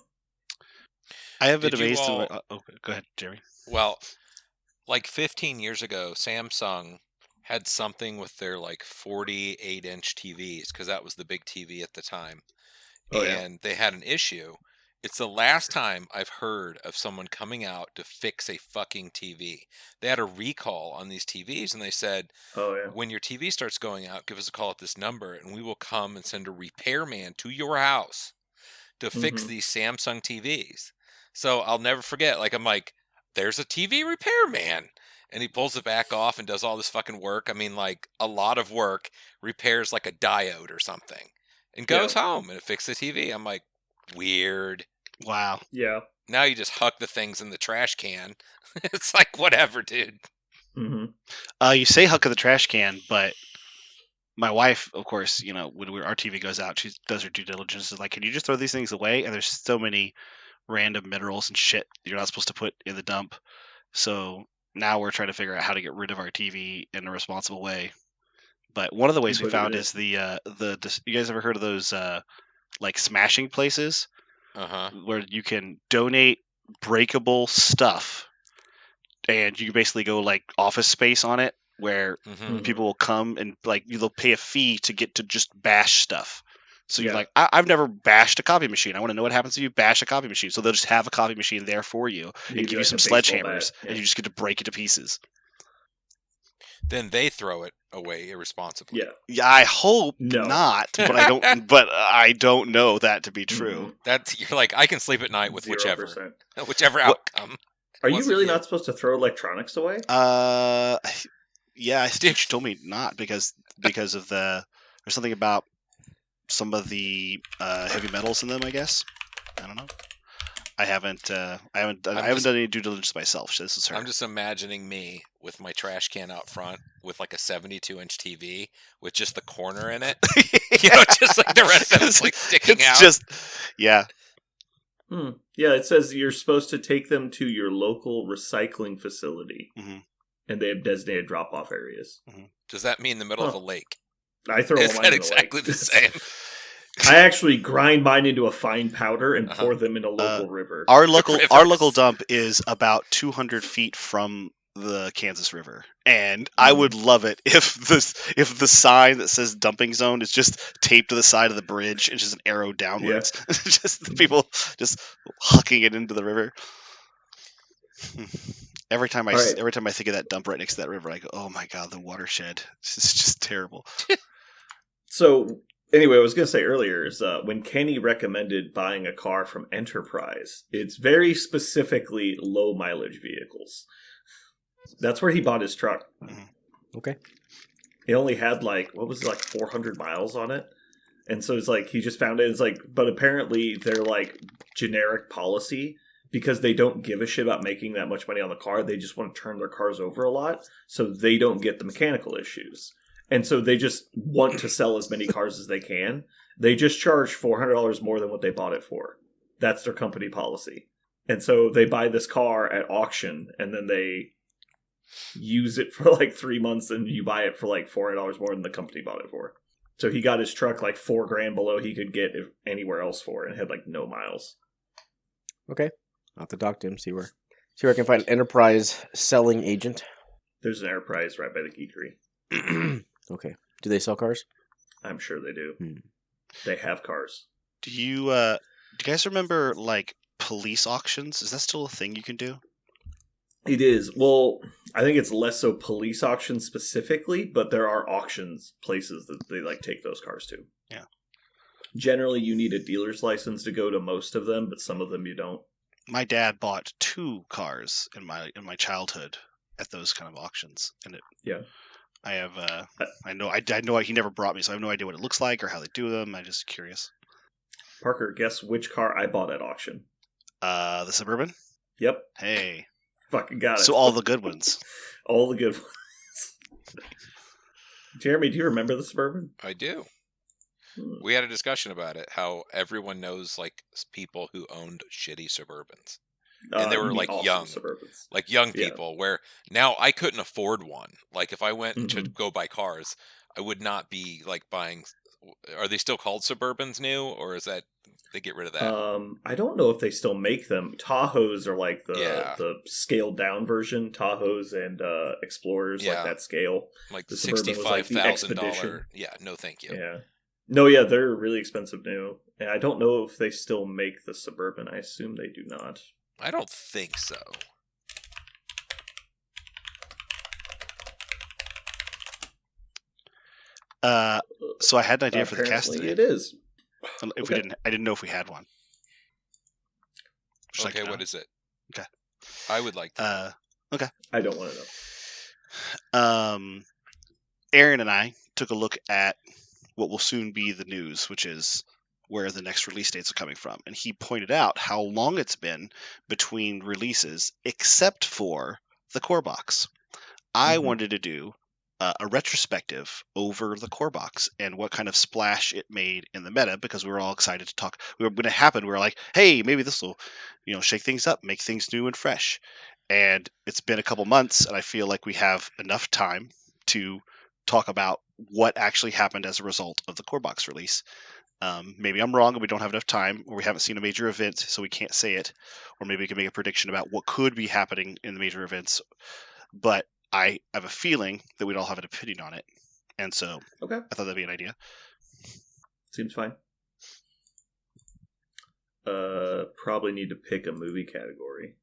I have been Did you amazed. all- Go ahead, Jerry. Well, like 15 years ago, Samsung had something with their like 48-inch TVs because that was the big TV at the time. And they had an issue. It's the last time I've heard of someone coming out to fix a fucking TV. They had a recall on these TVs, and they said, when your TV starts going out, give us a call at this number, and we will come and send a repairman to your house to fix these Samsung TVs. So I'll never forget. Like, I'm like, there's a TV repairman. And he pulls it back off and does all this fucking work. I mean, like, a lot of work, repairs like a diode or something, and goes home and fixes the TV. I'm like, weird. Wow. Yeah. Now you just huck the things in the trash can. It's like, whatever, dude. Mm-hmm. You say huck of the trash can, but my wife, of course, when our TV goes out, she does her due diligence. Is like, can you just throw these things away? And there's so many random minerals and shit you're not supposed to put in the dump. So now we're trying to figure out how to get rid of our TV in a responsible way. But one of the ways we found is you guys ever heard of those like smashing places where you can donate breakable stuff, and you basically go like office space on it, where people will come and like they'll pay a fee to get to just bash stuff. So you're like, I've never bashed a copy machine. I want to know what happens if you bash a copy machine. So they'll just have a copy machine there for you and give you some sledgehammers, and you just get to break it to pieces. Then they throw it away irresponsibly. Yeah, I hope not, but I don't know that to be true. You're like, I can sleep at night with 0%. whichever outcome. Are you really not supposed to throw electronics away? Yeah, I think she told me not because of there's something about some of the heavy metals in them, I guess. I don't know. I haven't done any due diligence myself. So this is her. I'm just imagining me with my trash can out front with like a 72-inch TV with just the corner in it. Just like the rest of it's like sticking out. Yeah. Yeah, it says you're supposed to take them to your local recycling facility, and they have designated drop-off areas. Does that mean the middle of a lake? I throw Is mine that in exactly the lake. the same? I actually grind mine into a fine powder and pour them in a local river. Our local dump is about 200 feet from the Kansas River, and I would love it if the sign that says dumping zone is just taped to the side of the bridge and just an arrow downwards. Just the people just hucking it into the river. Every time I think of that dump right next to that river, I go, "Oh my god, the watershed! It's just terrible." So anyway, I was going to say earlier is when Kenny recommended buying a car from Enterprise, it's very specifically low mileage vehicles. That's where he bought his truck. Okay. He only had 400 miles on it. And so it's like, he just found it. It's like, but apparently they're like generic policy because they don't give a shit about making that much money on the car. They just want to turn their cars over a lot so they don't get the mechanical issues. And so they just want to sell as many cars as they can. They just charge $400 more than what they bought it for. That's their company policy. And so they buy this car at auction and then they use it for like 3 months and you buy it for like $400 more than the company bought it for. So he got his truck like $4,000 below he could get it anywhere else for and had like no miles. Okay. I'll have to talk to him, see where I can find an Enterprise selling agent. There's an Enterprise right by the geekery. Okay. Do they sell cars? I'm sure they do. They have cars. Do you guys remember like police auctions? Is that still a thing you can do? It is. Well, I think it's less so police auctions specifically, but there are auctions places that they like take those cars to. Yeah. Generally, you need a dealer's license to go to most of them, but some of them you don't. My dad bought 2 cars in my childhood at those kind of auctions, and I have I know he never brought me, so I have no idea what it looks like or how they do them. I'm just curious. Parker, guess which car I bought at auction? The Suburban? Yep. Hey. Fucking got it. So all the good ones. All the good ones. Jeremy, do you remember the Suburban? I do. We had a discussion about it, how everyone knows like people who owned shitty Suburbans. And they were like young Suburbans. Like young people, where now I couldn't afford one. Like if I went to go buy cars, I would not be like buying. Are they still called Suburbans new, or is that they get rid of that? I don't know if they still make them. Tahoes are like the scaled down version. Tahoes and Explorers, like that scale. Like the $65,000. Yeah, no, thank you. Yeah. No, yeah, they're really expensive new. And I don't know if they still make the Suburban. I assume they do not. I don't think so. So I had an idea for the cast today. It is. I didn't know if we had one. Okay, what is it? Okay. I would like to. I don't want to know. Aaron and I took a look at what will soon be the news, which is where the next release dates are coming from. And he pointed out how long it's been between releases, except for the core box. I wanted to do a retrospective over the core box and what kind of splash it made in the meta, because we were all excited to talk. When it happened, we were like, hey, maybe this will, shake things up, make things new and fresh. And it's been a couple months, and I feel like we have enough time to talk about what actually happened as a result of the core box release. Maybe I'm wrong and we don't have enough time, or we haven't seen a major event, so we can't say it. Or maybe we can make a prediction about what could be happening in the major events. But I have a feeling that we'd all have an opinion on it. And so I thought that'd be an idea. Seems fine. Probably need to pick a movie category.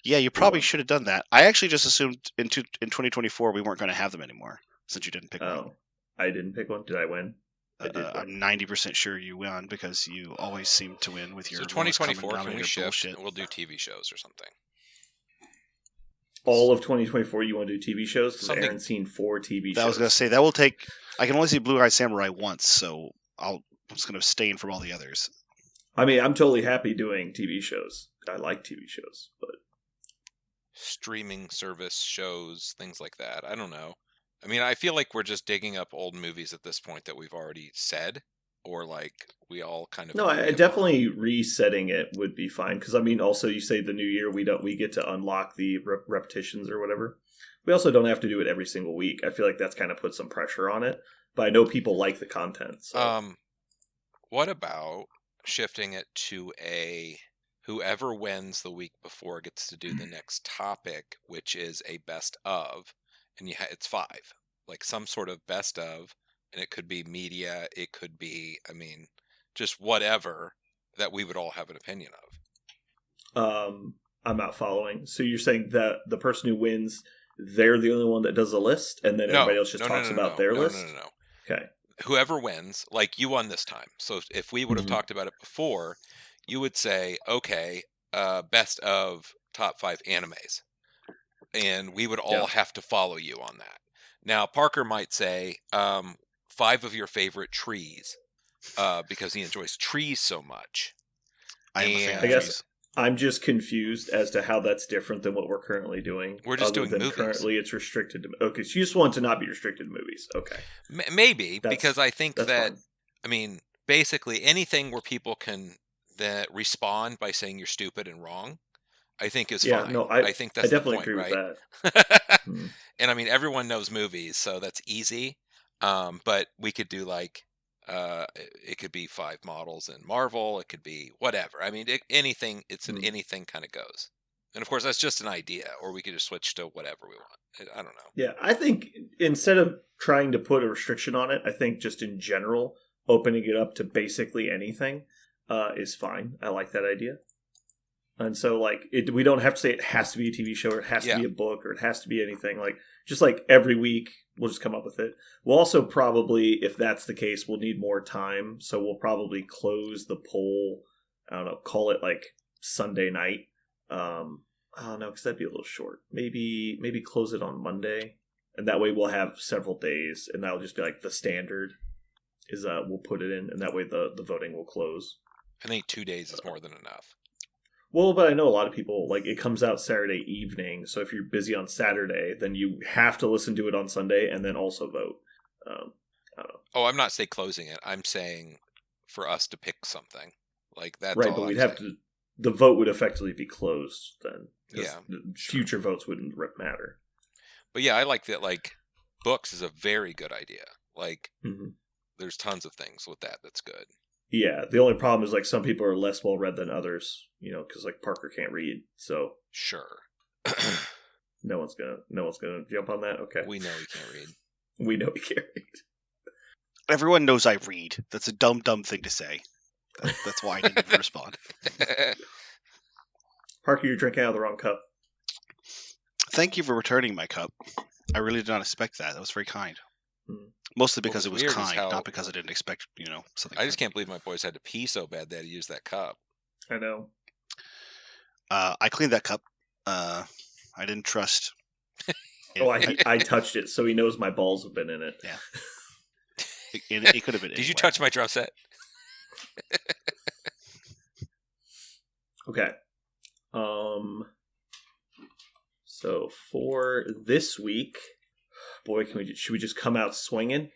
Yeah, you probably should have done that. I actually just assumed in 2024 we weren't going to have them anymore, since you didn't pick one. I didn't pick one. Did I win? I'm 90% sure you won, because you always seem to win with your. So 2024, can we shift? Bullshit. We'll do TV shows or something. All of 2024, you want to do TV shows? Because Aaron's seen 4 TV shows. I was going to say, that will take. I can only see Blue Eyed Samurai once, so I'm just going to abstain from all the others. I mean, I'm totally happy doing TV shows. I like TV shows, but. Streaming service shows, things like that. I don't know. I mean, I feel like we're just digging up old movies at this point that we've already said, or like we all kind of. No, I definitely resetting it would be fine, because I mean, also you say the new year we get to unlock the repetitions or whatever. We also don't have to do it every single week. I feel like that's kind of put some pressure on it, but I know people like the content. So. What about shifting it to whoever wins the week before gets to do the next topic, which is a best of. And it's 5, like some sort of best of, and it could be media, it could be, just whatever that we would all have an opinion of. I'm not following. So you're saying that the person who wins, they're the only one that does a list, and then everybody else just talks about their list? No. Okay. Whoever wins, like you won this time. So if we would have talked about it before, you would say, okay, best of top 5 animes. And we would all have to follow you on that. Now, Parker might say 5 of your favorite trees, because he enjoys trees so much. I guess I'm just confused as to how that's different than what we're currently doing. We're just doing movies. Currently, it's restricted to. Okay, so you just want to not be restricted to movies. Okay, maybe because I think that fine. Basically anything where people can then respond by saying you're stupid and wrong, I think is fine. No, I think that's definitely the point, agree right? With that. And everyone knows movies, so that's easy. But we could do it could be 5 models in Marvel. It could be whatever. Anything. It's an anything kind of goes. And of course, that's just an idea, or we could just switch to whatever we want. I don't know. Yeah, I think instead of trying to put a restriction on it, I think just in general, opening it up to basically anything is fine. I like that idea. And so, we don't have to say it has to be a TV show, or it has to be a book, or it has to be anything. Just every week, we'll just come up with it. We'll also probably, if that's the case, we'll need more time. So we'll probably close the poll, I don't know, call it Sunday night. I don't know, because that'd be a little short. Maybe close it on Monday. And that way we'll have several days, and that'll just be the standard is we'll put it in, and that way the voting will close. I think 2 days is more than enough. Well, but I know a lot of people, it comes out Saturday evening, so if you're busy on Saturday, then you have to listen to it on Sunday and then also vote. I don't know. Oh, I'm not saying closing it. I'm saying for us to pick something. That's right, all but I'm we'd saying. have to... The vote would effectively be closed then. Yeah. Future votes wouldn't matter. But yeah, I like that, books is a very good idea. There's tons of things with that's good. Yeah, the only problem is some people are less well read than others, because Parker can't read. So sure, no one's gonna jump on that. Okay, we know he can't read. We know he can't read. Everyone knows I read. That's a dumb thing to say. That's why I didn't respond. Parker, you're drinking out of the wrong cup. Thank you for returning my cup. I really did not expect that. That was very kind. Mostly because it was kind, not because I didn't expect, something. I just can't believe my boys had to pee so bad they had to use that cup. I know. I cleaned that cup. I didn't trust. Oh, I touched it, so he knows my balls have been in it. Yeah. It could have been. Did you touch my drum set? Okay. So for this week, boy, should we just come out swinging?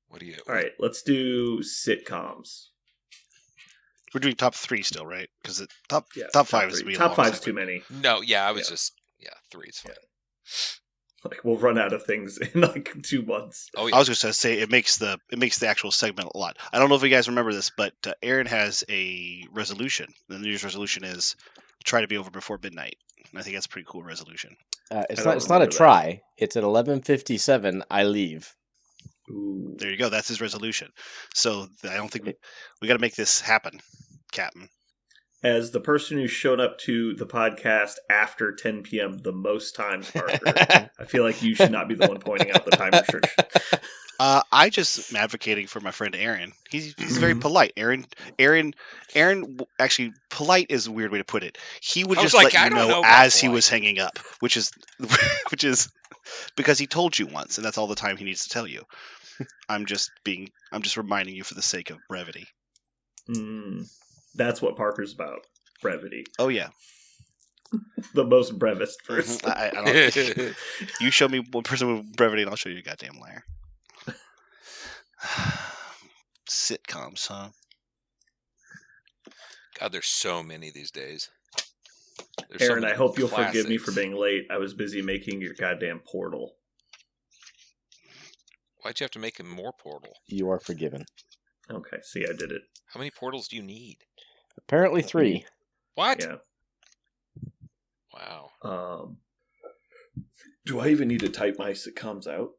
What do you? All right, let's do sitcoms. We're doing top 3 still, right? Because top Yeah, 5 is three. be Top long 5's segment. too many. No, yeah, I was Yeah. just 3's fine. Like we'll run out of things in like 2 months. Oh I yeah, was just going to say it makes the actual segment a lot. I don't know if you guys remember this, but Aaron has a resolution. The New Year's resolution is try to be over before midnight. And I think that's a pretty cool resolution. It's I not. don't It's not a remember that. try. It's at 11:57. I leave. Ooh. There you go. That's his resolution. So I don't think we got to make this happen, Captain. As the person who showed up to the podcast after 10 p.m. the most times, Parker, I feel like you should not be the one pointing out the time restriction. I just am advocating for my friend Aaron. He's very polite. Aaron. Actually, polite is a weird way to put it. He would I was just like, let I you don't know know about as he polite. was hanging up, which is because he told you once, and that's all the time he needs to tell you. I'm just reminding you for the sake of brevity. That's what Parker's about. Brevity. Oh yeah, The most brevest person. I don't. You show me one person with brevity, and I'll show you a goddamn liar. Sitcoms, huh? God, there's so many these days. There's so Aaron, many I hope you'll forgive me for classics. being late. I was busy making your goddamn portal. Why'd you have to make him more portal? You are forgiven. Okay, see, I did it. How many portals do you need? Apparently 3. What? Yeah. Wow. Do I even need to type my sitcoms out?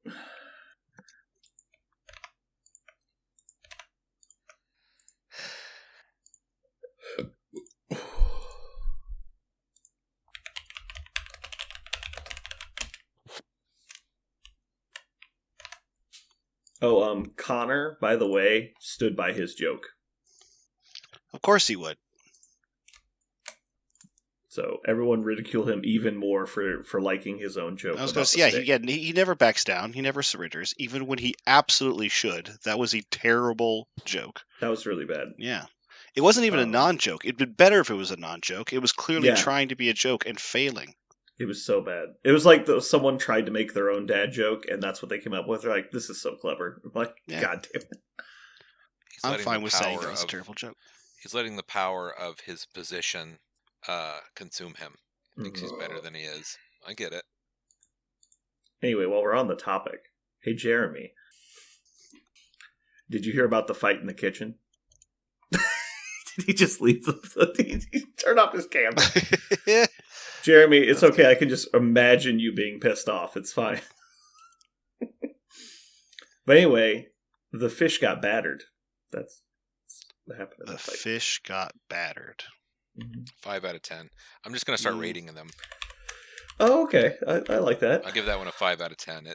Oh, Connor, by the way, stood by his joke. Of course he would. So everyone ridiculed him even more for liking his own joke. I was going going to to say, he never backs down. He never surrenders, even when he absolutely should. That was a terrible joke. That was really bad. Yeah. It wasn't even a non-joke. It'd been better if it was a non-joke. It was clearly trying to be a joke and failing. It was so bad. It was like someone tried to make their own dad joke, and that's what they came up with. They're like, this is so clever. I'm like, Yeah. God damn it. I'm fine with saying that was a terrible joke. He's letting the power of his position consume him. Thinks he's better than he is. I get it. Anyway, while we're on the topic, hey, Jeremy. Did you hear about the fight in the kitchen? Did he just leave he turn off his camera? Jeremy, it's okay. I can just imagine you being pissed off. It's fine. But anyway, the fish got battered. That's what happened. The fish got battered. 5 out of 10. I'm just going to start rating them. Oh, okay. I like that. I'll give that one a 5 out of 10.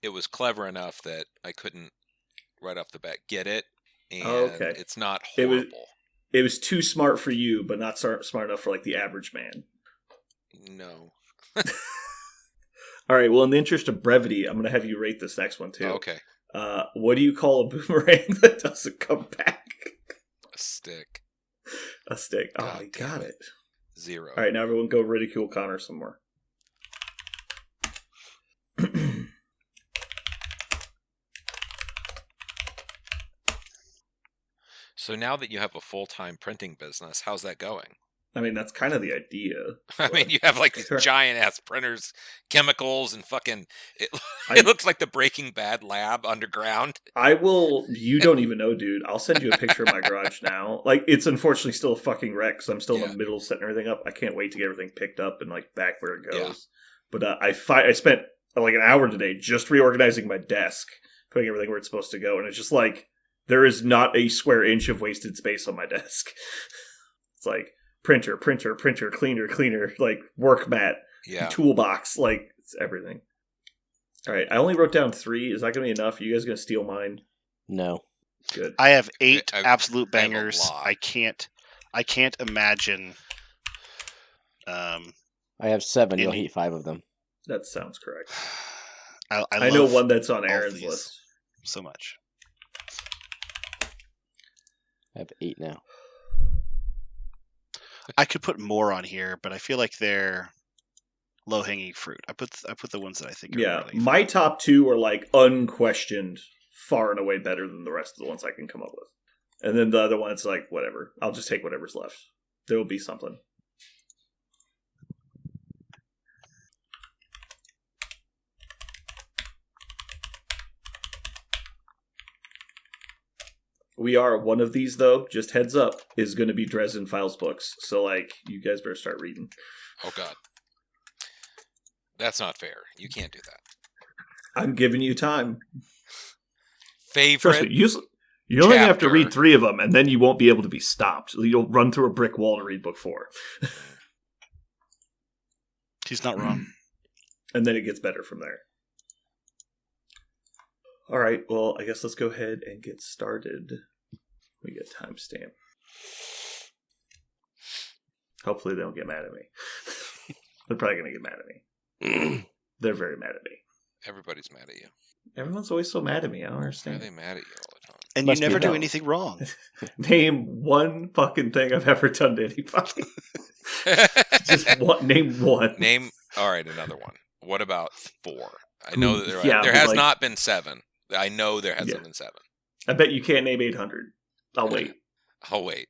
It was clever enough that I couldn't right off the bat get it, and it's not horrible. It was too smart for you, but not smart enough for like the average man. No. All right. Well, in the interest of brevity, I'm going to have you rate this next one too. Oh, okay. What do you call a boomerang that doesn't come back? A stick. A stick. Oh, God I damn got it. 0. All right, now everyone go ridicule Connor some more. So now that you have a full-time printing business, how's that going? I mean, that's kind of the idea. I mean, you have like these giant-ass printers, chemicals, and fucking... It looks like the Breaking Bad lab underground. You don't even know, dude. I'll send you a picture of my garage now. Like, it's unfortunately still a fucking wreck, because I'm still in the middle of setting everything up. I can't wait to get everything picked up and, like, back where it goes. Yeah. But I spent, like, an hour today just reorganizing my desk, putting everything where it's supposed to go, and it's just like, there is not a square inch of wasted space on my desk. It's like, printer, cleaner, like, work mat, toolbox, like, it's everything. All right, I only wrote down 3. Is that going to be enough? Are you guys going to steal mine? No. Good. I have 8 absolute I have a bangers. lot. I can't imagine I have 7. You'll Any- hate 5 of them. That sounds correct. I know love one that's on all Aaron's these list. so much. I have 8 now. I could put more on here, but I feel like they're low-hanging fruit. I put the ones that I think are Yeah, really my top 2 are like unquestioned, far and away better than the rest of the ones I can come up with. And then the other one, it's like, whatever. I'll just take whatever's left. There will be something. We are one of these, though, just heads up, is going to be Dresden Files books. So, like, you guys better start reading. Oh, God. That's not fair. You can't do that. I'm giving you time. Favorite. Trust me, you only have to chapter. read 3 of them, and then you won't be able to be stopped. You'll run through a brick wall to read book 4. He's not wrong. And then it gets better from there. All right, well, I guess let's go ahead and get started. We get timestamp. Hopefully they don't get mad at me. They're probably going to get mad at me. They're very mad at me. Everybody's mad at you. Everyone's always so mad at me. I don't Why are understand. they mad at you all the time? And Must you be never do dumb. anything wrong. Name one fucking thing I've ever done to anybody. Just name one. Name. All right, another one. What about 4? I know that there Yeah, but has like- not been 7. I know there hasn't Yeah. been 7. I bet you can't name 800. I'll wait. I'll wait.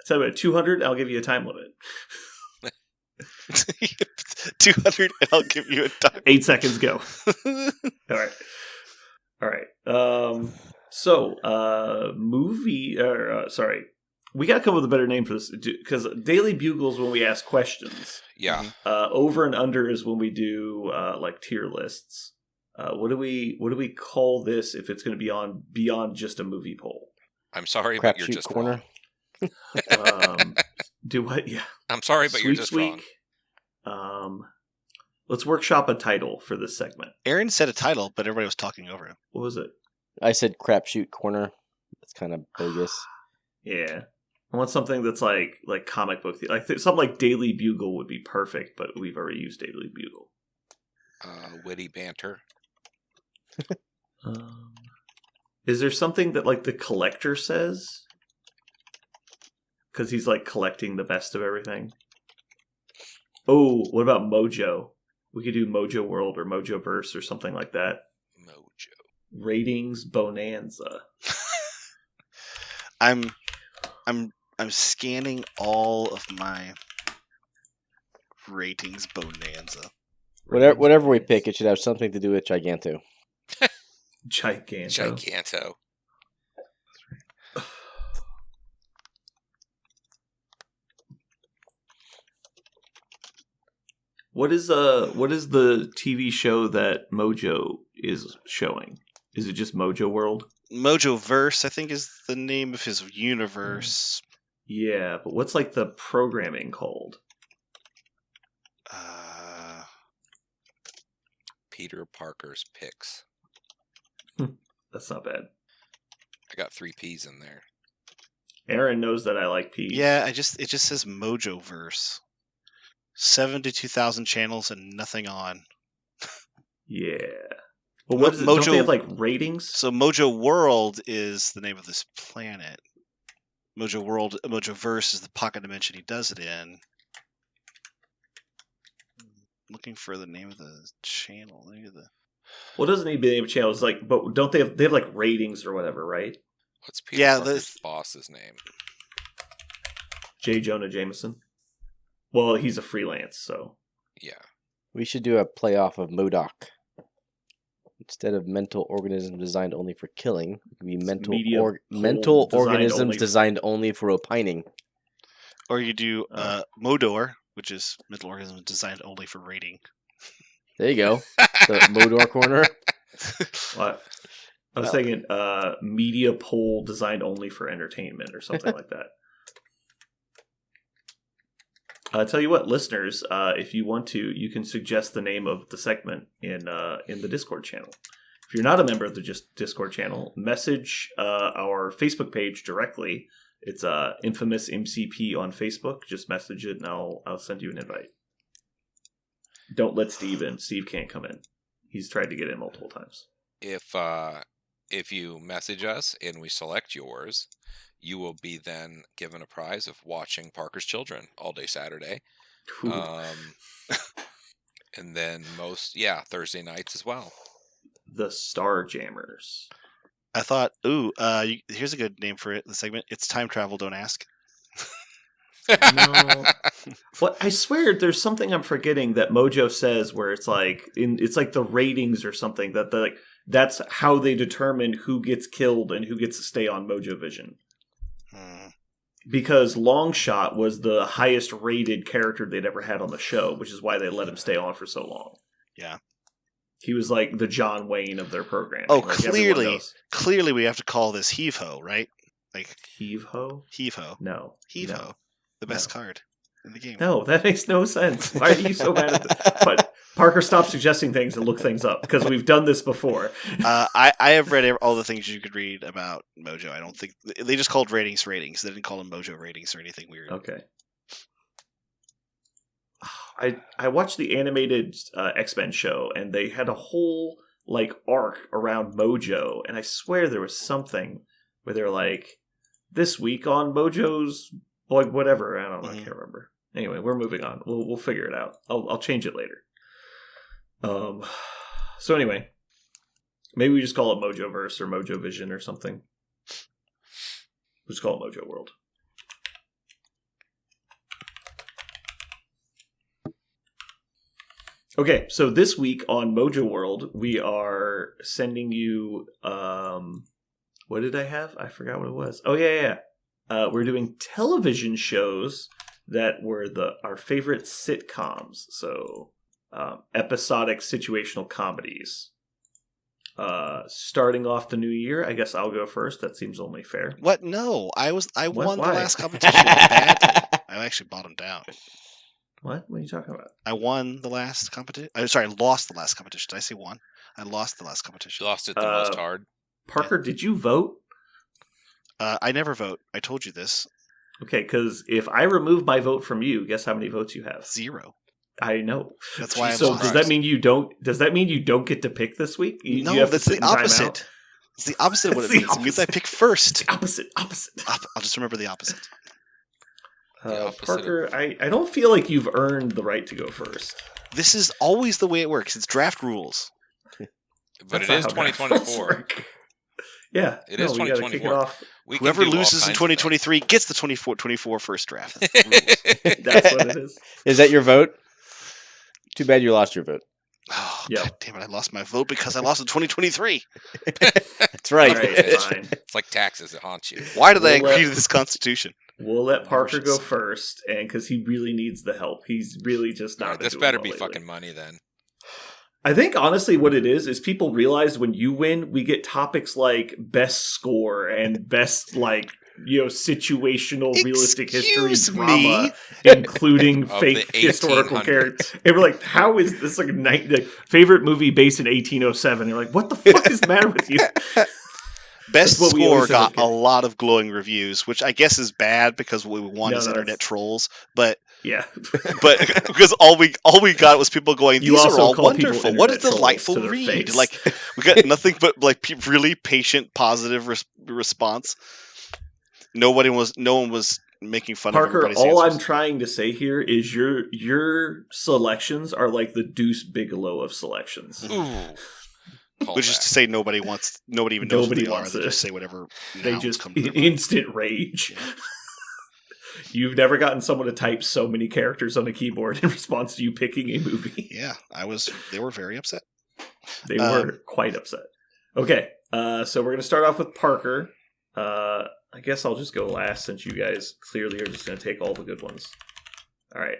So at 200, I'll give you a time limit. 200, and I'll give you a time. 8 seconds, go. All right. Movie. Sorry. We got to come up with a better name for this, because Daily Bugle's when we ask questions. Yeah. Over and under is when we do like tier lists. What do we call this if it's going to be on beyond just a movie poll? I'm sorry, Crap but you're shoot just corner. wrong. Do what? Yeah. I'm sorry, but you're just wrong. Let's workshop a title for this segment. Aaron said a title, but everybody was talking over him. What was it? I said crapshoot corner. It's kind of bogus. Yeah. I want something that's like comic book. Like something like Daily Bugle would be perfect, but we've already used Daily Bugle. Witty banter. Is there something that like the collector says? Because he's like collecting the best of everything. Oh, what about Mojo? We could do Mojo World or Mojo Verse or something like that. Mojo. Ratings Bonanza. I'm scanning all of my ratings bonanza. Whatever we pick, it should have something to do with Giganto. Giganto. Giganto. What is the TV show that Mojo is showing? Is it just Mojo World? Mojo Verse, I think, is the name of his universe. Yeah, but what's like the programming called? Peter Parker's Picks. That's not bad. I got 3 P's in there. Aaron knows that I like P's. Yeah, it just says Mojo Verse. 72,000 channels and nothing on. Yeah. Well, what is it? Mojo- Don't they have like ratings? So Mojo World is the name of this planet. Mojo Verse is the pocket dimension he does it in. Looking for the name of the channel. Well, it doesn't need to be the name of channels. Like, but don't they have like ratings or whatever, right? What's Peter Yeah, Parker's boss's name? J. Jonah Jameson. Well, he's a freelance, so Yeah. We should do a playoff of MODOK. Instead of mental organisms designed only for killing, it could be mental media poll mental designed organisms only for- designed only for opining. Or you do Modor, which is mental organism designed only for rating. There you go. The Modor corner. what? I was thinking media poll designed only for entertainment or something like that. I'll tell you what, listeners, if you want to, you can suggest the name of the segment in the Discord channel. If you're not a member of the Discord channel, message our Facebook page directly. It's Infamous MCP on Facebook. Just message it, and I'll send you an invite. Don't let Steve in. Steve can't come in. He's tried to get in multiple times. If you message us and we select yours, you will be then given a prize of watching Parker's Children all day Saturday. And then Thursday nights as well. The Star Jammers. I thought, here's a good name for it. The segment. It's time travel. Don't ask. No. Well, I swear there's something I'm forgetting that Mojo says where it's like it's like the ratings or something that that's how they determine who gets killed and who gets to stay on Mojo Vision. Because Longshot was the highest rated character they'd ever had on the show, which is why they let him stay on for so long. Yeah. He was like the John Wayne of their program. Oh, like clearly we have to call this Heave-Ho, right? Like Heave-Ho? Heave-Ho. No. Heave-Ho. No. The best card in the game. No, that makes no sense. Why are you so mad at this? But Parker, stop suggesting things and look things up, because we've done this before. I have read all the things you could read about Mojo. I don't think they just called ratings. They didn't call them Mojo ratings or anything weird. Okay. I watched the animated X-Men show, and they had a whole arc around Mojo, and I swear there was something where they're like, this week on Mojo's whatever. I don't know. I can't remember. Anyway, we're moving on. We'll figure it out. I'll change it later. So anyway, maybe we just call it Mojoverse or Mojo Vision or something. We'll just call it Mojo World. Okay, so this week on Mojo World, we are sending you, what did I have? I forgot what it was. Oh, yeah. We're doing television shows that were our favorite sitcoms. So, episodic situational comedies. Starting off the new year, I guess I'll go first. That seems only fair. What? No, I won Why? the last competition. Badly. I actually bought him down. What? What are you talking about? I won the last competition. I'm sorry, I lost the last competition. Did I say won? I lost the last competition. You lost it the most hard. Parker, did you vote? I never vote. I told you this. Okay, because if I remove my vote from you, guess how many votes you have? 0. I know. That's why. So does that mean you don't? Does that mean you don't get to pick this week? No, you have that's to sit the opposite. It's the opposite of what it means. It means I pick first. Opposite. I'll just remember the opposite. Parker, I don't feel like you've earned the right to go first. This is always the way it works. It's draft rules. But it is 2024. Yeah, it is 2024. Kick it off. Whoever loses in 2023 gets the 24 first draft. That's what it is. Is that your vote? Too bad you lost your vote. Oh, yeah. God damn it. I lost my vote because I lost in 2023. That's right. All right, fine. It's like taxes. It haunts you. Why did I agree to this constitution? We'll let Parker go first, and because he really needs the help. He's really just not. Right, this better be fucking money then. I think honestly what it is people realize when you win, we get topics like best score and best situational realistic history drama, including fake historical characters. And we're like, how is this like favorite movie based in 1807? You're like, what the fuck is the matter with you? Best Score got a lot of glowing reviews, which I guess is bad because what we want is internet trolls. But yeah, but because all we got was people going, "These are all wonderful. What a delightful read!" Like we got nothing but really patient, positive response. No one was making fun of everybody's all answers. I'm trying to say here is your selections are like the Deuce Bigelow of selections. Ooh. Which is to say, nobody even knows what they are. They just say whatever. They just instant rage. Yeah. You've never gotten someone to type so many characters on a keyboard in response to you picking a movie. Yeah, they were very upset. They were quite upset. Okay, so we're going to start off with Parker. I guess I'll just go last since you guys clearly are just going to take all the good ones. All right,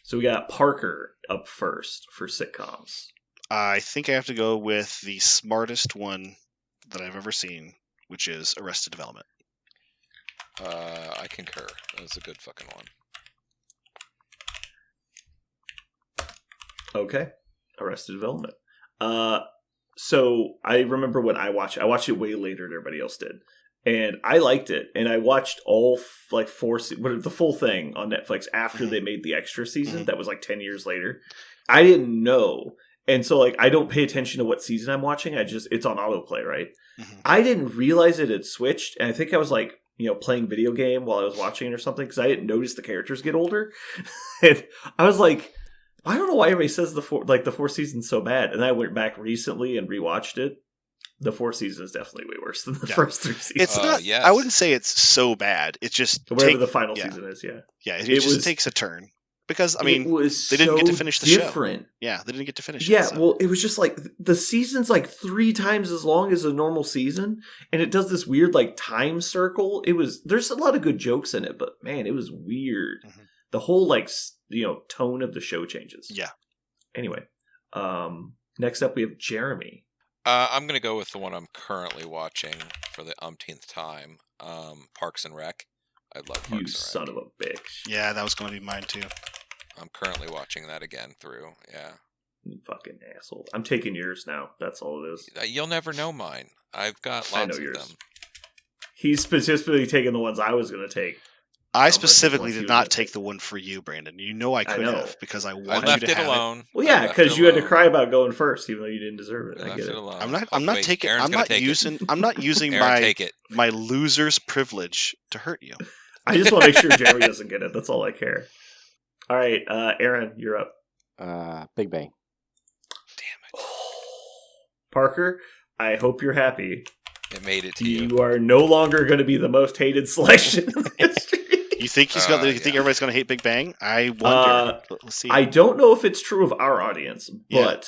so we got Parker up first for sitcoms. I think I have to go with the smartest one that I've ever seen, which is Arrested Development. I concur. That was a good fucking one. Okay. Arrested Development. So I remember when I watched it way later than everybody else did. And I liked it. And I watched all the full thing on Netflix after they made the extra season. That was 10 years later. I didn't know. And so, like, I don't pay attention to what season I'm watching. It's on autoplay, right? Mhm. I didn't realize it had switched. And I think I was, like, playing video game while I was watching it or something, because I didn't notice the characters get older. And I was like, I don't know why everybody says the fourth season's so bad. And I went back recently and rewatched it. The fourth season is definitely way worse than the first 3 seasons. It's not. yes. I wouldn't say it's so bad. It's just Whatever the final season is, yeah. Yeah, it It just was- takes a turn because I It mean was they didn't get to so finish the show. different. Yeah, they didn't get to finish. Yeah, it, so. well, it was just like the season's like 3 times as long as a normal season, and it does this weird like time circle. There's a lot of good jokes in it, but man, it was weird. Mhm. The whole like tone of the show changes. Yeah. Anyway, next up we have Jeremy. I'm gonna go with the one I'm currently watching for the umpteenth time. Parks and Rec. I love Parks You and Rec. son of a bitch. Yeah, that was going to be mine too. I'm currently watching that again through. Yeah. You fucking asshole. I'm taking yours now. That's all it is. You'll never know mine. I've got I lots know of yours. them. He's specifically taking the ones I was going to take. I How much specifically was he did was not gonna take take? the one for you, Brandon. You know I could know. have because I I wanted you left to it have alone. Well, I yeah, left because it you had to alone. cry about going first, even though you didn't deserve it. I I left get it it. alone. I'm not Wait, taking. Aaron's I'm gonna not take using. I'm not using Aaron, my take it. my loser's privilege to hurt you. I just want to make sure Jeremy doesn't get it. That's all I care. All right, Aaron, you're up. Big Bang. Parker, I hope you're happy. It made it to you. You are no longer going to be the most hated selection in history. You think he's got? You think yeah. everybody's going to hate Big Bang? I wonder. Let's see. I don't know if it's true of our audience, Yeah. but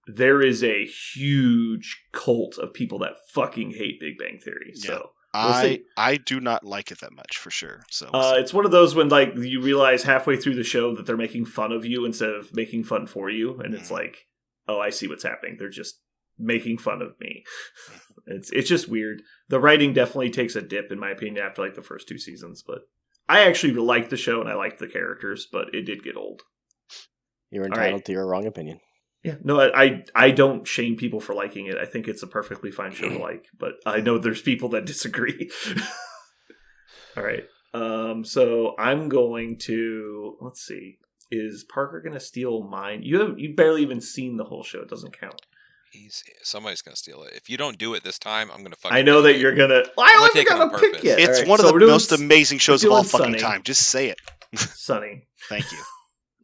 there is a huge cult of people that fucking hate Big Bang Theory. So we'll see. I do not like it that much for sure. So we'll see. It's one of those when like you realize halfway through the show that they're making fun of you instead of making fun for you, and it's Mhm. like, oh, I see what's happening. They're just making fun of me. It's just weird. The writing definitely takes a dip in my opinion after like the first 2 seasons, but I actually liked the show and I liked the characters, but it did get old. You're right. entitled to your wrong opinion. Yeah, no, I don't shame people for liking it. I think it's a perfectly fine show to like, but I know there's people that disagree. All right. So I'm going to, let's see. Is Parker going to steal mine? You barely even seen the whole show. It doesn't count. Somebody's gonna steal it. If you don't do it this time, I'm gonna fucking. I know beat that you. you're going to. I I'm gonna haven't take it got on a purpose. pick yet. It's All right, one of so the we're doing most amazing shows of all doing fucking Sunny. time. Just say it. Sunny. Thank you.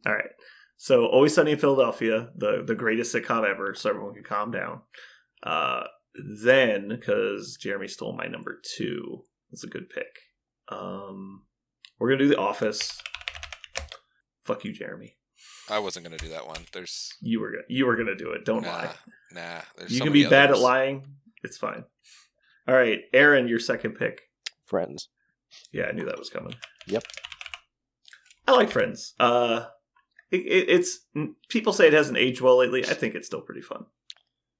All right. So Always Sunny in Philadelphia, the greatest sitcom ever, so everyone can calm down. Then, because Jeremy stole my number 2, that's a good pick. We're gonna do The Office. Fuck you, Jeremy. I wasn't gonna do that one. There's You were gonna do it. Don't lie. nah. There's You so can many be bad at others. lying. It's fine. All right, Aaron, your second pick. Friends. Yeah, I knew that was coming. Yep. I like Friends. It's people say it hasn't aged well lately. I think it's still pretty fun.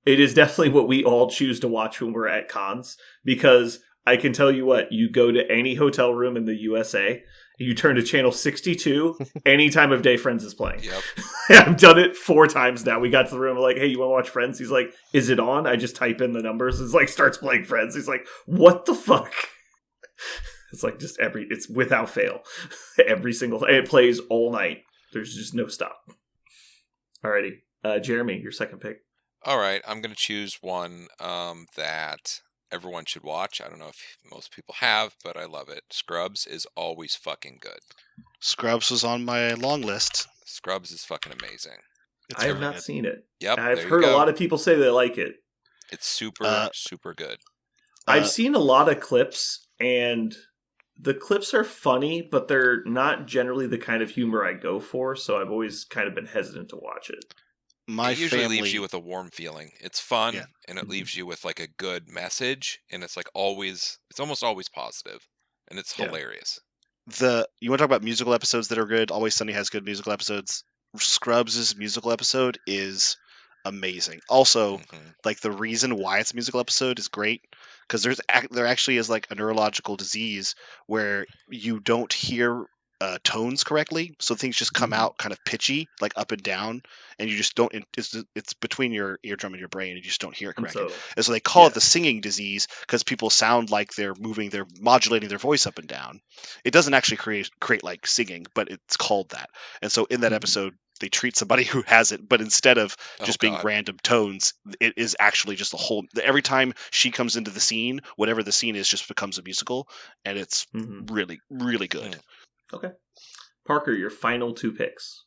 It is definitely what we all choose to watch when we're at cons, because I can tell you what, you go to any hotel room in the USA, you turn to channel 62, any time of day Friends is playing. Yep. I've done it 4 times now. We got to the room, like, hey, you want to watch Friends? He's like, is it on? I just type in the numbers. It's like, starts playing Friends. He's like, what the fuck? It's like just it's without fail. Every single, it plays all night. There's just no stop. Alrighty. Jeremy, your second pick. All right, I'm gonna choose one that everyone should watch. I don't know if most people have, but I love it. Scrubs is always fucking good. Scrubs was on my long list. Scrubs is fucking amazing. It's I have really not good. seen it. Yep, I've there you heard a go. lot of people say they like it. It's super good. I've seen a lot of clips, and the clips are funny, but they're not generally the kind of humor I go for, so I've always kind of been hesitant to watch it. My It usually family leaves you with a warm feeling. It's fun, Yeah. and it leaves you with like a good message, and it's like always, it's almost always positive, and it's Yeah. hilarious. You want to talk about musical episodes that are good? Always Sunny has good musical episodes. Scrubs' musical episode is amazing. Also, Mhm. like the reason why it's a musical episode is great because there actually is like a neurological disease where you don't hear tones correctly, so things just come Mhm. out kind of pitchy, like up and down, and you just don't. It's between your eardrum and your brain, and you just don't hear it And correctly. so, And so they call yeah. it the singing disease because people sound like they're modulating their voice up and down. It doesn't actually create like singing, but it's called that. And so in that Mhm. episode, they treat somebody who has it, but instead of just being God. random tones, it is actually just a whole. Every time she comes into the scene, whatever the scene is, just becomes a musical, and it's really, really good. Okay. Parker, your final 2 picks.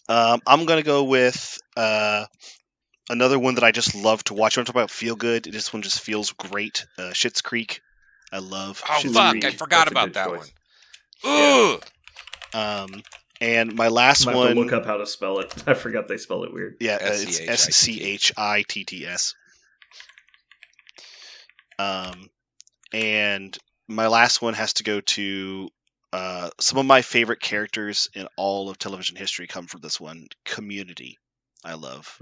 I'm gonna go with another one that I just love to watch. I'm talking about feel good. This one just feels great. Schitt's Creek. I love. Oh Schitt's fuck! Creek. I forgot That's a about good that choice. one. Yeah. Ugh! And my last I have to one. look up how to spell it. I forgot they spell it weird. Yeah, it's SCHITT. SCHITTS. And my last one has to go to some of my favorite characters in all of television history come from this one. Community. I love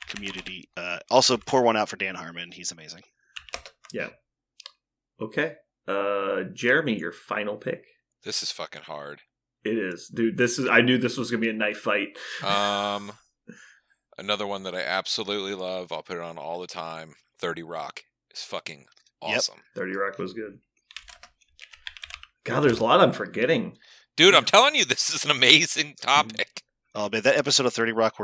Community. Also, pour one out for Dan Harmon. He's amazing. Yeah. Okay. Jeremy, your final pick. This is fucking hard. It is, dude. I knew this was gonna be a knife fight. Another one that I absolutely love. I'll put it on all the time. 30 Rock is fucking awesome. 30 Rock was good. God, there's a lot I'm forgetting. Dude, I'm telling you, this is an amazing topic. Oh man, that episode of 30 Rock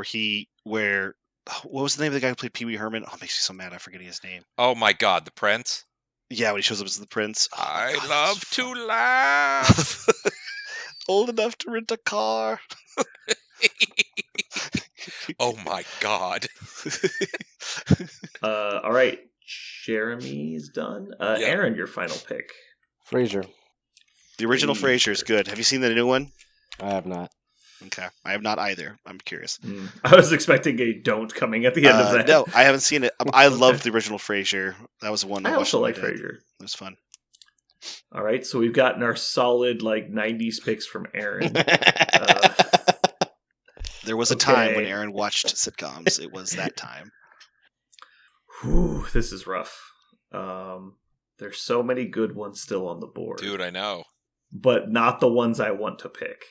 where what was the name of the guy who played Pee Wee Herman? Oh, it makes me so mad. I'm forgetting his name. Oh my God, the Prince. Yeah, when he shows up as the Prince. Oh, I God, love that's to laugh. Old enough to rent a car. Oh my God. All right. Jeremy's done. Aaron, your final pick. Frasier. The original Hey. Frasier is good. Have you seen the new one? I have not. Okay, I have not either. I'm curious. I was expecting a don't coming at the end of that. No, I haven't seen it. I loved the original Frasier. That was one I watched also with like my dad. Frasier. It was fun. All right, so we've gotten our solid 90s picks from Aaron. There was a time when Okay. Aaron watched sitcoms. It was that time. Whew, this is rough. There's so many good ones still on the board. Dude, I know. But not the ones I want to pick.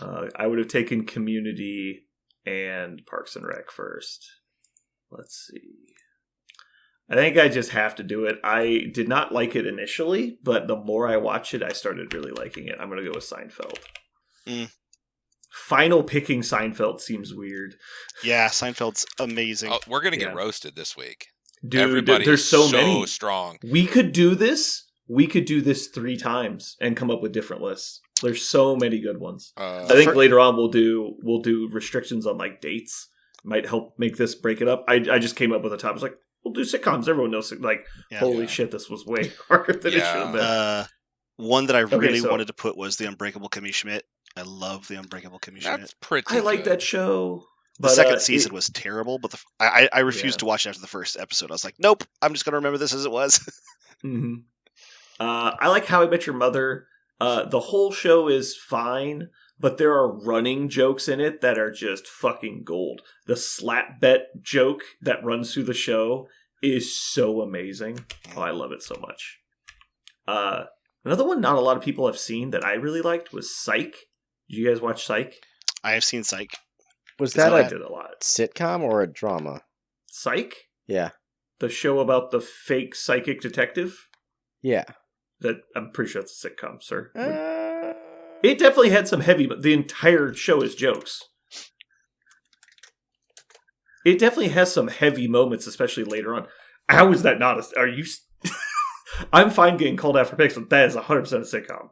I would have taken Community and Parks and Rec first. Let's see. I think I just have to do it. I did not like it initially, but the more I watch it, I started really liking it. I'm going to go with Seinfeld. Final picking Seinfeld seems weird. Yeah, Seinfeld's amazing. Oh, we're going to get Yeah. roasted this week. Dude, Everybody there's is so many. strong. We could do this. We could do this 3 times and come up with different lists. There's so many good ones. I think later on we'll do restrictions on dates. Might help make this break it up. I just came up with a top. It's like we'll do sitcoms. Everyone knows holy shit, this was way harder than it should have been. One that I really so- wanted to put was The Unbreakable Kimmy Schmidt. I love The Unbreakable Kimmy Schmidt. That's pretty I like good. that show. The But, second season was terrible, but I refused Yeah. to watch it after the first episode. I was like, nope, I'm just going to remember this as it was. Mhm. I like How I Met Your Mother. The whole show is fine, but there are running jokes in it that are just fucking gold. The slap bet joke that runs through the show is so amazing. Oh, I love it so much. Another one not a lot of people have seen that I really liked was Psych. Did you guys watch Psych? I have seen Psych. Was I that liked a it a lot. sitcom or a drama? Psych? Yeah. The show about the fake psychic detective? Yeah. That I'm pretty sure it's a sitcom, sir. Uh, It definitely had some heavy, but the entire show is jokes. It definitely has some heavy moments, especially later on. How is that not a... Are you... I'm fine getting called out for picks, but that is 100% a sitcom.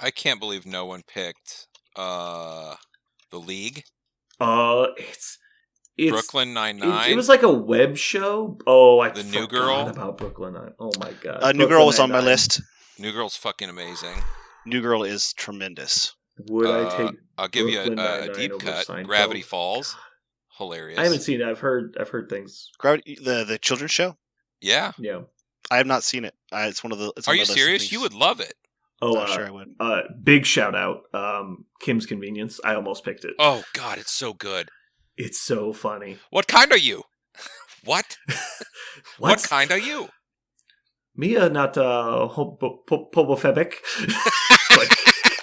I can't believe no one picked The League. It's Brooklyn Nine-Nine. It was like a web show. Oh, I The forgot New Girl? about Brooklyn Nine. Oh my god. New Girl was on my list. New Girl's fucking amazing. New Girl is tremendous. Would I take? I'll give you Brooklyn a Nine-Nine deep over cut. Seinfeld? Gravity Falls. Hilarious. I haven't seen it. I've heard things. Gravity, the children's show. Yeah. Yeah. I have not seen it. It's one of the. It's Are on my you list of serious? things. You would love it. Oh, I'm sure I would. Big shout out, Kim's Convenience. I almost picked it. Oh God, it's so good. It's so funny. What kind are you? What? What What? kind are you? Mia, not homophobic. Like,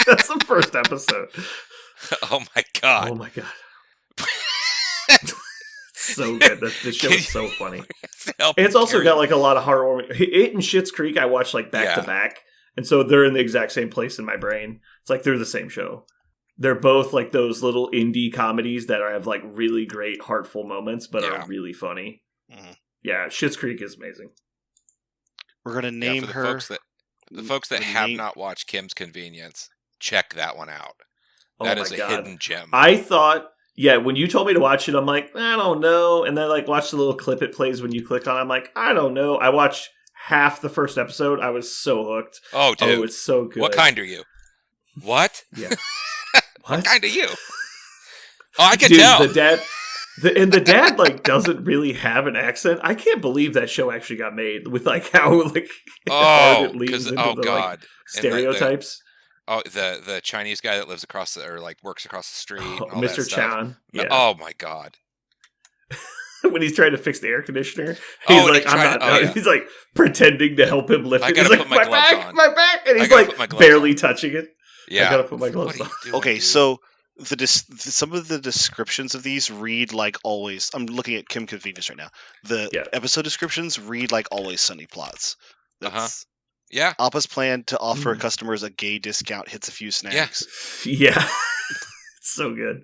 that's the first episode. Oh my God. Oh my god. So good. This show is so funny. Help It's also carry- got a lot of heartwarming. It and Schitt's Creek I watched back to Yeah. back, and so they're in the exact same place in my brain. It's like they're the same show. They're both like those little indie comedies that have like really great heartful moments, but Yeah. are really funny. Mhm. Yeah, Schitt's Creek is amazing. We're gonna Yeah, name for the her. folks that we're gonna have name- not watched Kim's Convenience, check that one out. Oh That my is a God. hidden gem. I thought, yeah, when you told me to watch it, I'm like, I don't know. And then like watch the little clip it plays when you click on it. I'm like, I don't know. I watched half the first episode. I was so hooked. Oh, dude. Oh, it's so good. What kind are you? What? Yeah. What kind are you? Oh, I can Dude, tell. the dad like doesn't really have an accent. I can't believe that show actually got made with like how like hard Oh, it leads because into oh the like god, And stereotypes. the Chinese guy that lives across or like works across the street, and all Mr. that stuff. Chan. Yeah. Oh my god. When he's trying to fix the air conditioner, Oh, he's and like, he's "I'm trying not." to- oh, yeah. He's like pretending to help him lift I it. He's gotta like, put my gloves back, on. my back," and I he's gotta like put my gloves barely on. touching it. Yeah. I gotta put my What gloves are on. you doing, Okay, dude? so some of the descriptions of these read like always. I'm looking at Kim Convenience right now. The Yeah. episode descriptions read like Always Sunny plots. Uh-huh. That's Yeah. Appa's plan to offer Mm. customers a gay discount hits a few snags. Yeah, it's so good.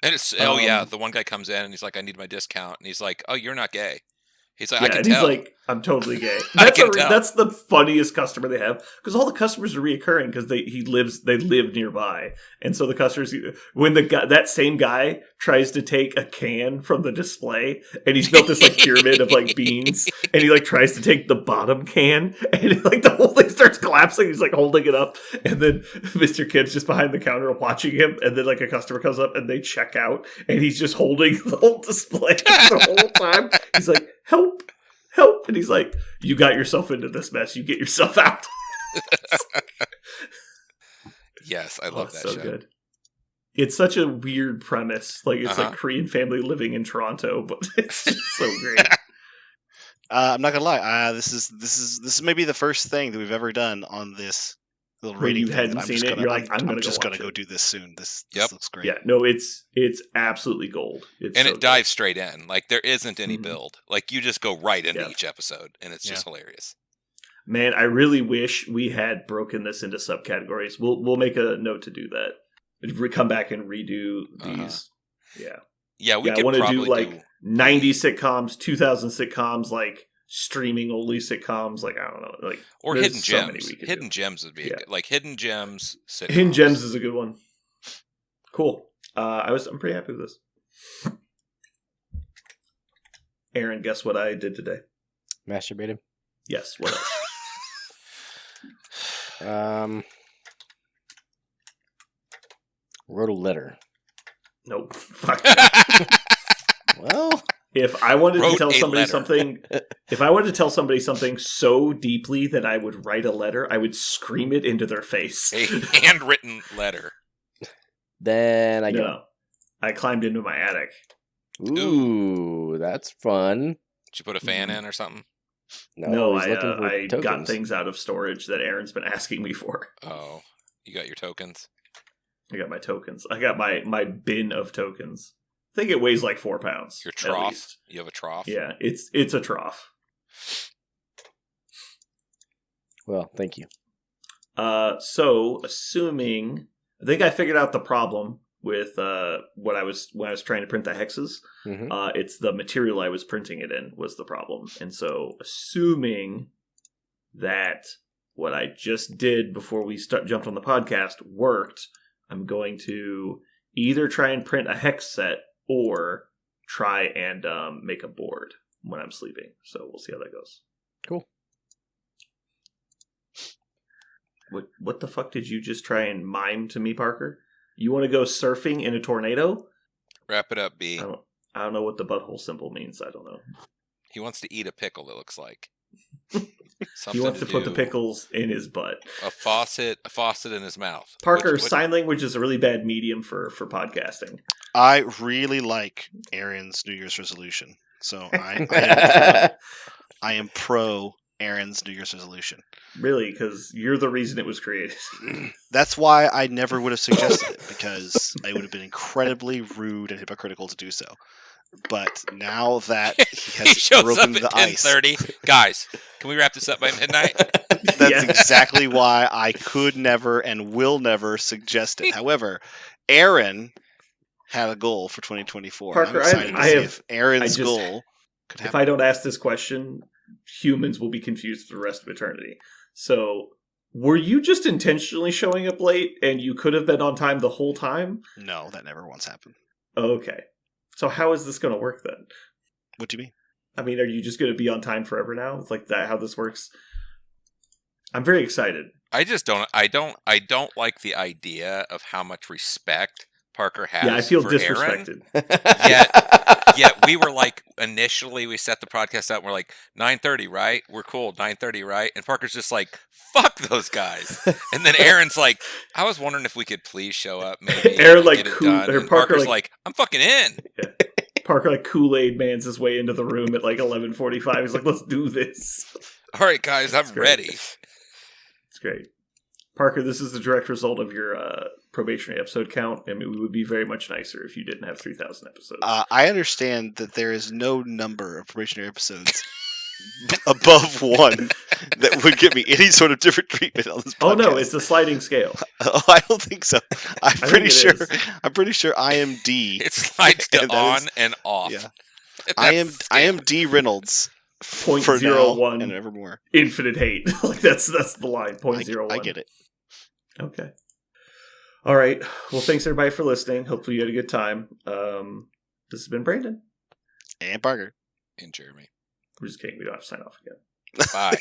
And it's yeah, Um, the one guy comes in and he's like, I need my discount, and he's like, oh, you're not gay. He's like, Yeah, I can and tell. he's like, "I'm totally gay." I That's can tell. that's the funniest customer they have because all the customers are reoccurring because they live nearby, and so the customers when that same guy tries to take a can from the display and he's built this like pyramid of like beans and he like tries to take the bottom can and like the whole thing starts collapsing. He's like holding it up, and then Mr. Kid's just behind the counter watching him, and then like a customer comes up and they check out, and he's just holding the whole display the whole time. He's like, "Help! Help!" And he's like, "You got yourself into this mess. You get yourself out." Yes, I Oh, love it's that so show. good. It's such a weird premise. Like it's Uh-huh. like Korean family living in Toronto, but it's just so great. I'm not gonna lie. This is maybe the first thing that we've ever done on this little When rating. you thing. hadn't I'm seen just it, gonna, you're like, "I'm gonna just go gonna watch go it." do this soon. This Yep. looks great. Yeah, no, it's absolutely gold. It's And so it good. dives straight in. Like there isn't any Mhm. build. Like you just go right into Yeah. each episode, and it's just hilarious. Man, I really wish we had broken this into subcategories. We'll make a note to do that. Come back and redo these. Yeah. Yeah, we Yeah, I could want to probably do like 90s sitcoms, 2000 sitcoms, like streaming only sitcoms. Like I don't know, like or there's hidden so many gems. we could Hidden do. gems would be Yeah. good. Like hidden gems. Sitcoms. Hidden Gems is a good one. Cool. I'm pretty happy with this. Aaron, guess what I did today? Masturbated. Yes. What else? Wrote a letter. Nope. Fuck. Well, If I wanted to Wrote tell a somebody letter. something, if I wanted to tell somebody something so deeply that I would write a letter, I would scream it into their face. A handwritten letter. then I go. No. I climbed into my attic. Ooh, that's fun. Did you put a fan in or something? No, he's looking for I got tokens. things out of storage that Aaron's been asking me for. Oh, you got your tokens. I got my tokens. I got my bin of tokens. I think it weighs like 4 pounds. Your at trough. least. You have a trough. Yeah, it's a trough. Well, thank you. So assuming, I think I figured out the problem with when I was trying to print the hexes. Mhm. It's the material I was printing it in was the problem, and so assuming that what I just did before we jumped on the podcast worked, I'm going to either try and print a hex set or try and make a board when I'm sleeping. So we'll see how that goes. Cool. What the fuck did you just try and mime to me, Parker? You want to go surfing in a tornado? Wrap it up, B. I don't know what the butthole symbol means. I don't know. He wants to eat a pickle, it looks like. He wants to put the do- pickles in his butt. a faucet in his mouth. Parker, What- sign language is a really bad medium for podcasting. I really like Aaron's New Year's resolution, so I am pro Aaron's New Year's resolution. Really, because you're the reason it was created. That's why I never would have suggested it, because it would have been incredibly rude and hypocritical to do so. But now that he he has shows up broken at the ice, 10:30. Guys, can we wrap this up by midnight? That's Yeah. exactly why I could never and will never suggest it. However, Aaron had a goal for 2024. Parker, I'm excited to see if Aaron's I just- goal could If happen. I don't ask this question, humans will be confused for the rest of eternity. So, were you just intentionally showing up late and you could have been on time the whole time? No, that never once happened. Okay. So how is this going to work then? What do you mean? I mean, are you just going to be on time forever now? It's like that how this works? I'm very excited. I just don't. I don't like the idea of how much respect Parker has. Yeah, I feel for disrespected. Aaron. Yeah, we were like initially we set the podcast up. And we're like 9:30, right? We're cool. 9:30, right? And Parker's just like, "Fuck those guys." And then Aaron's like, "I was wondering if we could please show up, maybe." Aaron, and like, get it cool- done. or And Parker, Parker's like- like, "I'm fucking in." Parker like Kool-Aid Man's his way into the room at like 11:45. He's like, "Let's do this." All right, guys, I'm great. ready. It's great. Parker, this is the direct result of your probationary episode count. I mean, we would be very much nicer if you didn't have 3,000 episodes. I understand that there is no number of probationary episodes above one that would give me any sort of different treatment on this podcast. Oh no, it's a sliding scale. Oh, I don't think so. I'm think pretty it sure. is. I'm pretty sure IMD. It slides to And that on is- and off. Yeah. That's the I am scale. D Reynolds. For 0.01 now and evermore. Infinite hate. Like that's the line. 0.01. I get it. Okay. All right. Well, thanks everybody for listening. Hopefully you had a good time. This has been Brandon. And Parker. And Jeremy. We're just kidding. We don't have to sign off again. Bye.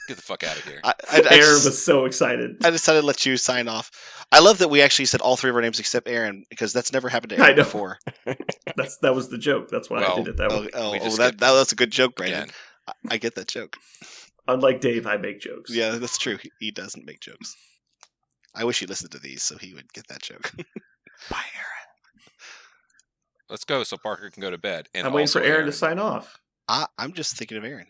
Get the fuck out of here. I Aaron was so excited. I decided to let you sign off. I love that we actually said all three of our names except Aaron because that's never happened to I Aaron know. before. That was the joke. That's why I Well, did it that way. We just That skipped was a good joke, Brandon. Again. I get that joke. Unlike Dave, I make jokes. Yeah, that's true. He doesn't make jokes. I wish he listened to these so he would get that joke. Bye, Aaron. Let's go so Parker can go to bed. And I'm waiting also for Aaron to sign off. I'm just thinking of Aaron.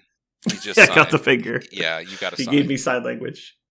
He just I got signed. the finger. Yeah, you got to He sign. gave me sign language.